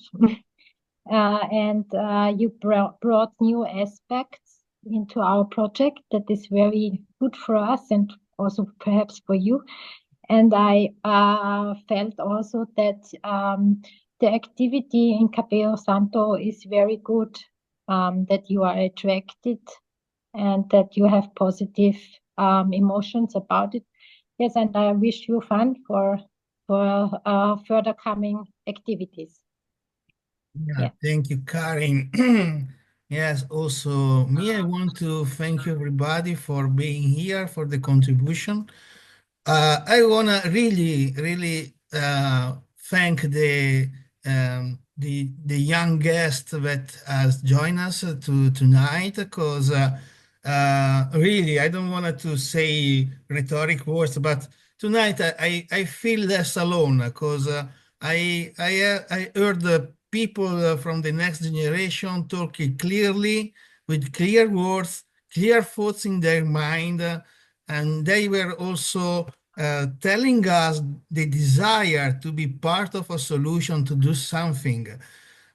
And you brought new aspects into our project that is very good for us and also perhaps for you. And I felt also that the activity in Cabello Santo is very good, that you are attracted and that you have positive emotions about it. Yes, and I wish you fun for further coming activities. Yeah, thank you, Karin. Yes, also me, I want to thank you everybody for being here, for the contribution. I want to really thank the young guest that has joined us tonight, because Really, I don't want to say rhetoric words, but tonight I feel less alone because I heard the people from the next generation talking clearly with clear words, clear thoughts in their mind, and they were also telling us the desire to be part of a solution, to do something.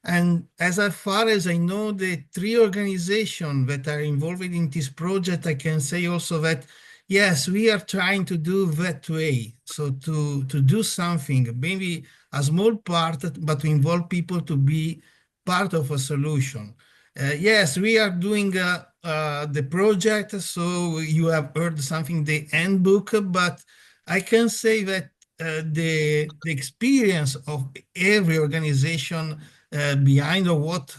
And as far as I know, the three organizations that are involved in this project, I can say also that, yes, we are trying to do that way. So to do something, maybe a small part, but to involve people to be part of a solution. Yes, we are doing the project, so you have heard something, the handbook, but I can say that the experience of every organization behind of what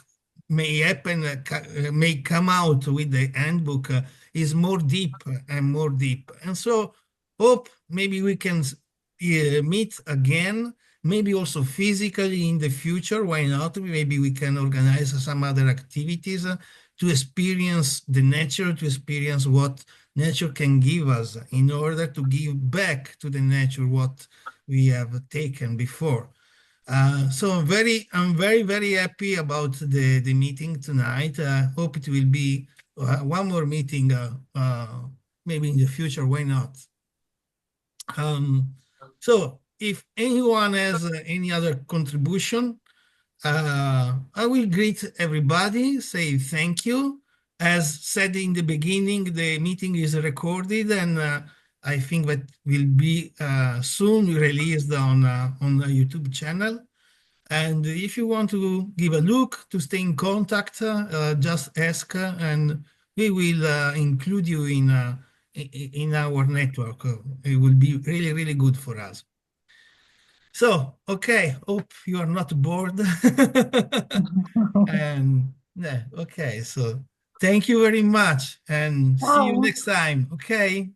may happen, may come out with the handbook is more deep and more deep. And so hope maybe we can meet again, maybe also physically in the future. Why not? Maybe we can organize some other activities to experience the nature, to experience what nature can give us in order to give back to the nature what we have taken before. So I'm very happy about the meeting tonight. Hope it will be one more meeting, maybe in the future. Why not? So if anyone has any other contribution, I will greet everybody, say thank you. As said in the beginning, the meeting is recorded, and I think that will be soon released on the YouTube channel. And if you want to give a look, to stay in contact, just ask, and we will include you in our network. It will be really, really good for us. So, okay, hope you are not bored. And yeah, okay, so thank you very much, and see you next time. Okay,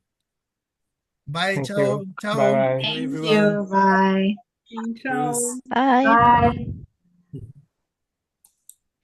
bye. Thank Ciao, you. ciao. Bye bye. Thank everyone. you. Bye. Ciao. Bye. Bye.